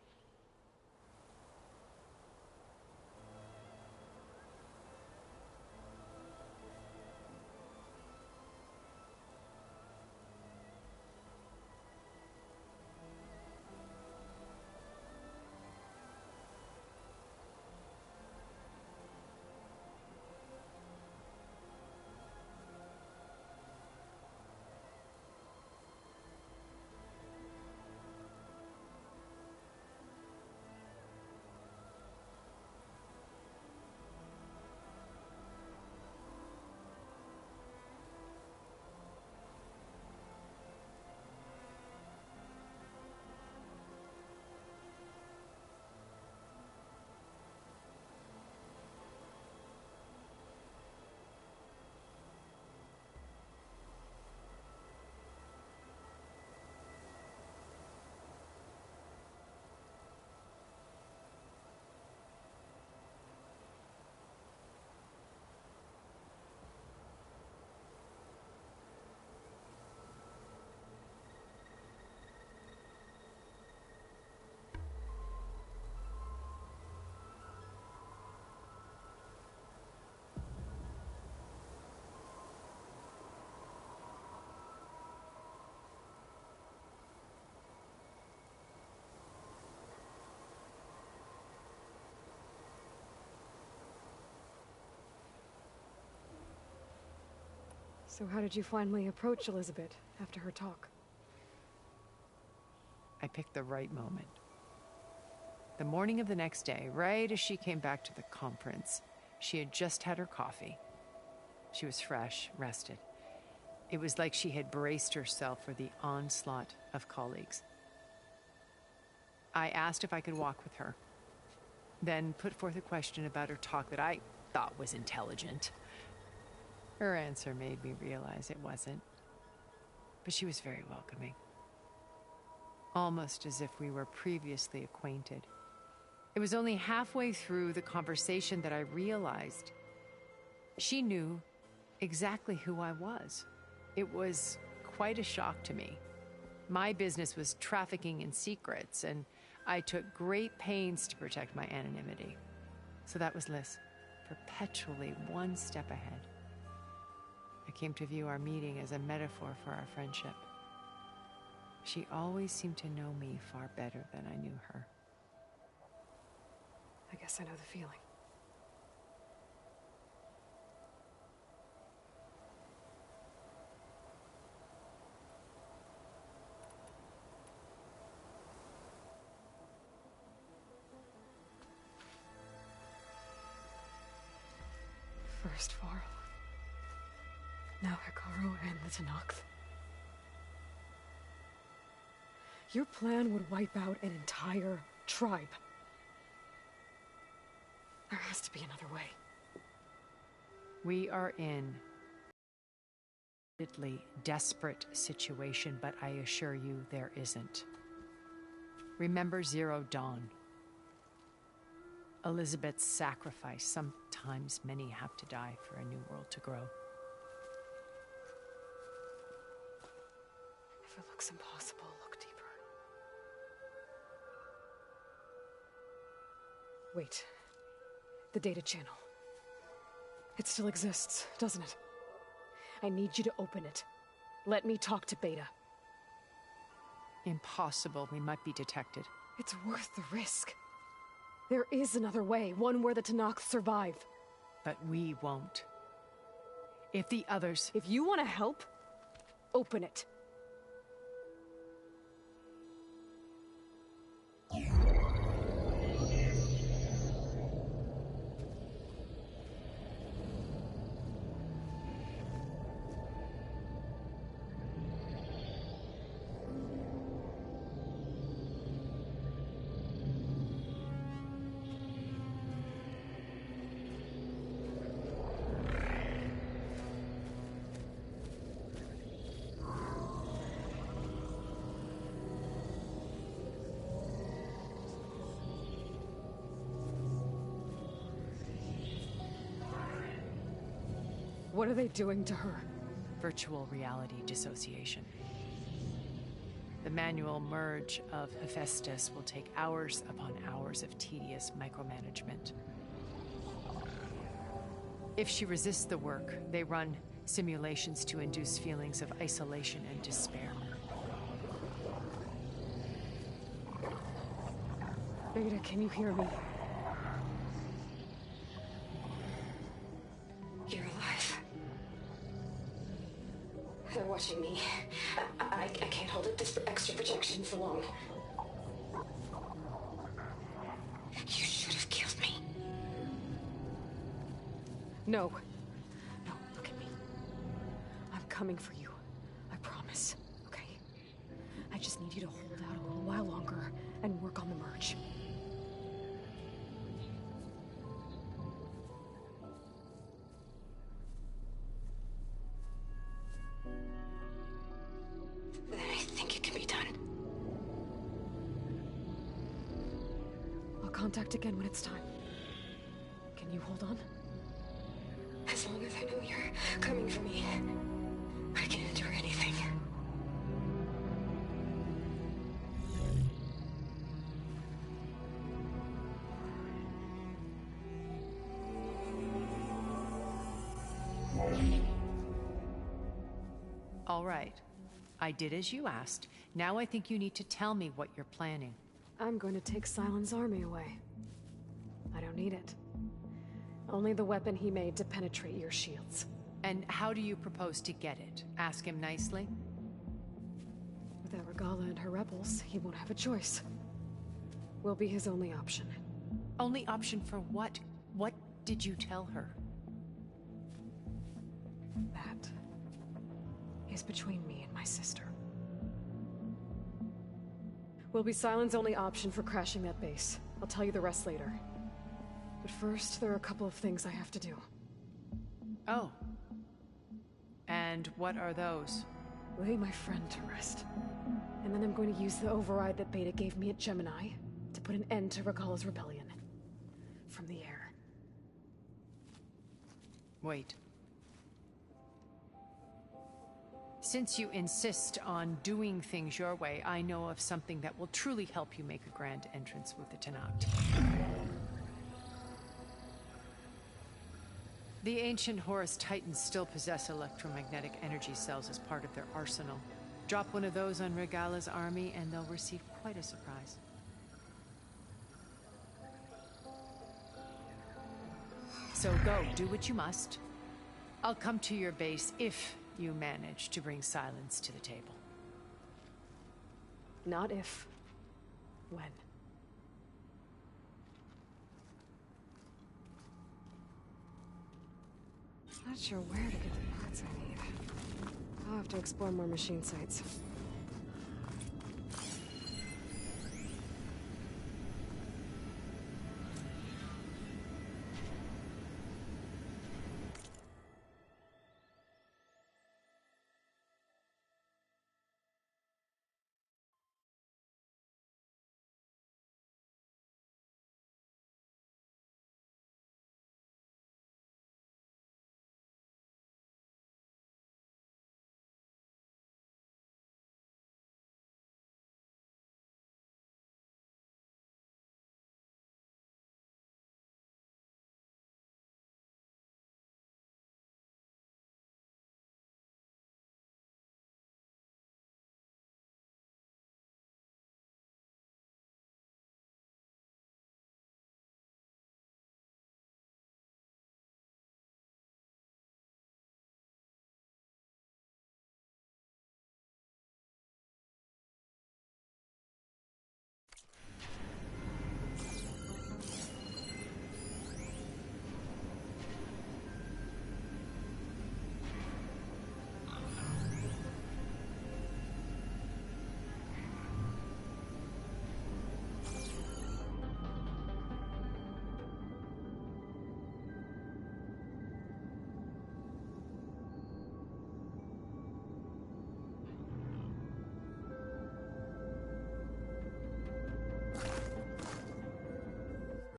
So how did you finally approach Elizabeth after her talk? I picked the right moment. The morning of the next day, right as she came back to the conference, she had just had her coffee. She was fresh, rested. It was like she had braced herself for the onslaught of colleagues. I asked if I could walk with her, then put forth a question about her talk that I thought was intelligent. Her answer made me realize it wasn't, but she was very welcoming. Almost as if we were previously acquainted. It was only halfway through the conversation that I realized she knew exactly who I was. It was quite a shock to me. My business was trafficking in secrets, and I took great pains to protect my anonymity. So that was Liz, perpetually one step ahead. I came to view our meeting as a metaphor for our friendship. She always seemed to know me far better than I knew her. I guess I know the feeling. First Varl. Now Hikaru and the Tenakth. Your plan would wipe out an entire tribe. There has to be another way. We are in a desperate situation, but I assure you there isn't. Remember Zero Dawn. Elizabeth's sacrifice. Sometimes many have to die for a new world to grow. If it looks impossible, look deeper. Wait. The data channel. It still exists, doesn't it? I need you to open it. Let me talk to Beta. Impossible. We might be detected. It's worth the risk. There is another way, one where the Tenakth survive. But we won't. If the others... If you want to help, open it. What are they doing to her? Virtual reality dissociation. The manual merge of Hephaestus will take hours upon hours of tedious micromanagement. If she resists the work, they run simulations to induce feelings of isolation and despair. Beta, can you hear me? You're alive. They're watching me. I can't hold up this extra protection for long. You should have killed me. No. No, look at me. I'm coming for you. I promise, okay? I just need you to hold out a little while longer and work on the merge. I think it can be done. I'll contact again when it's time. Can you hold on? As long as I know you're coming for me, I can endure anything. All right. I did as you asked. Now I think you need to tell me what you're planning. I'm going to take Sylens' army away. I don't need it. Only the weapon he made to penetrate your shields. And how do you propose to get it? Ask him nicely? Without Regala and her rebels, he won't have a choice. We'll be his only option. Only option for what? What did you tell her? That is between me and my sister. Will be Sylens' only option for crashing that base. I'll tell you the rest later. But first, there are a couple of things I have to do. Oh. And what are those? Lay my friend to rest. And then I'm going to use the override that Beta gave me at Gemini to put an end to Regala's rebellion. From the air. Wait. Since you insist on doing things your way, I know of something that will truly help you make a grand entrance with the Tenakth. The ancient Horus Titans still possess electromagnetic energy cells as part of their arsenal. Drop one of those on Regala's army and they'll receive quite a surprise. So go, do what you must. I'll come to your base if you manage to bring silence to the table. Not if. When. Not sure where to get the parts I need. I'll have to explore more machine sites.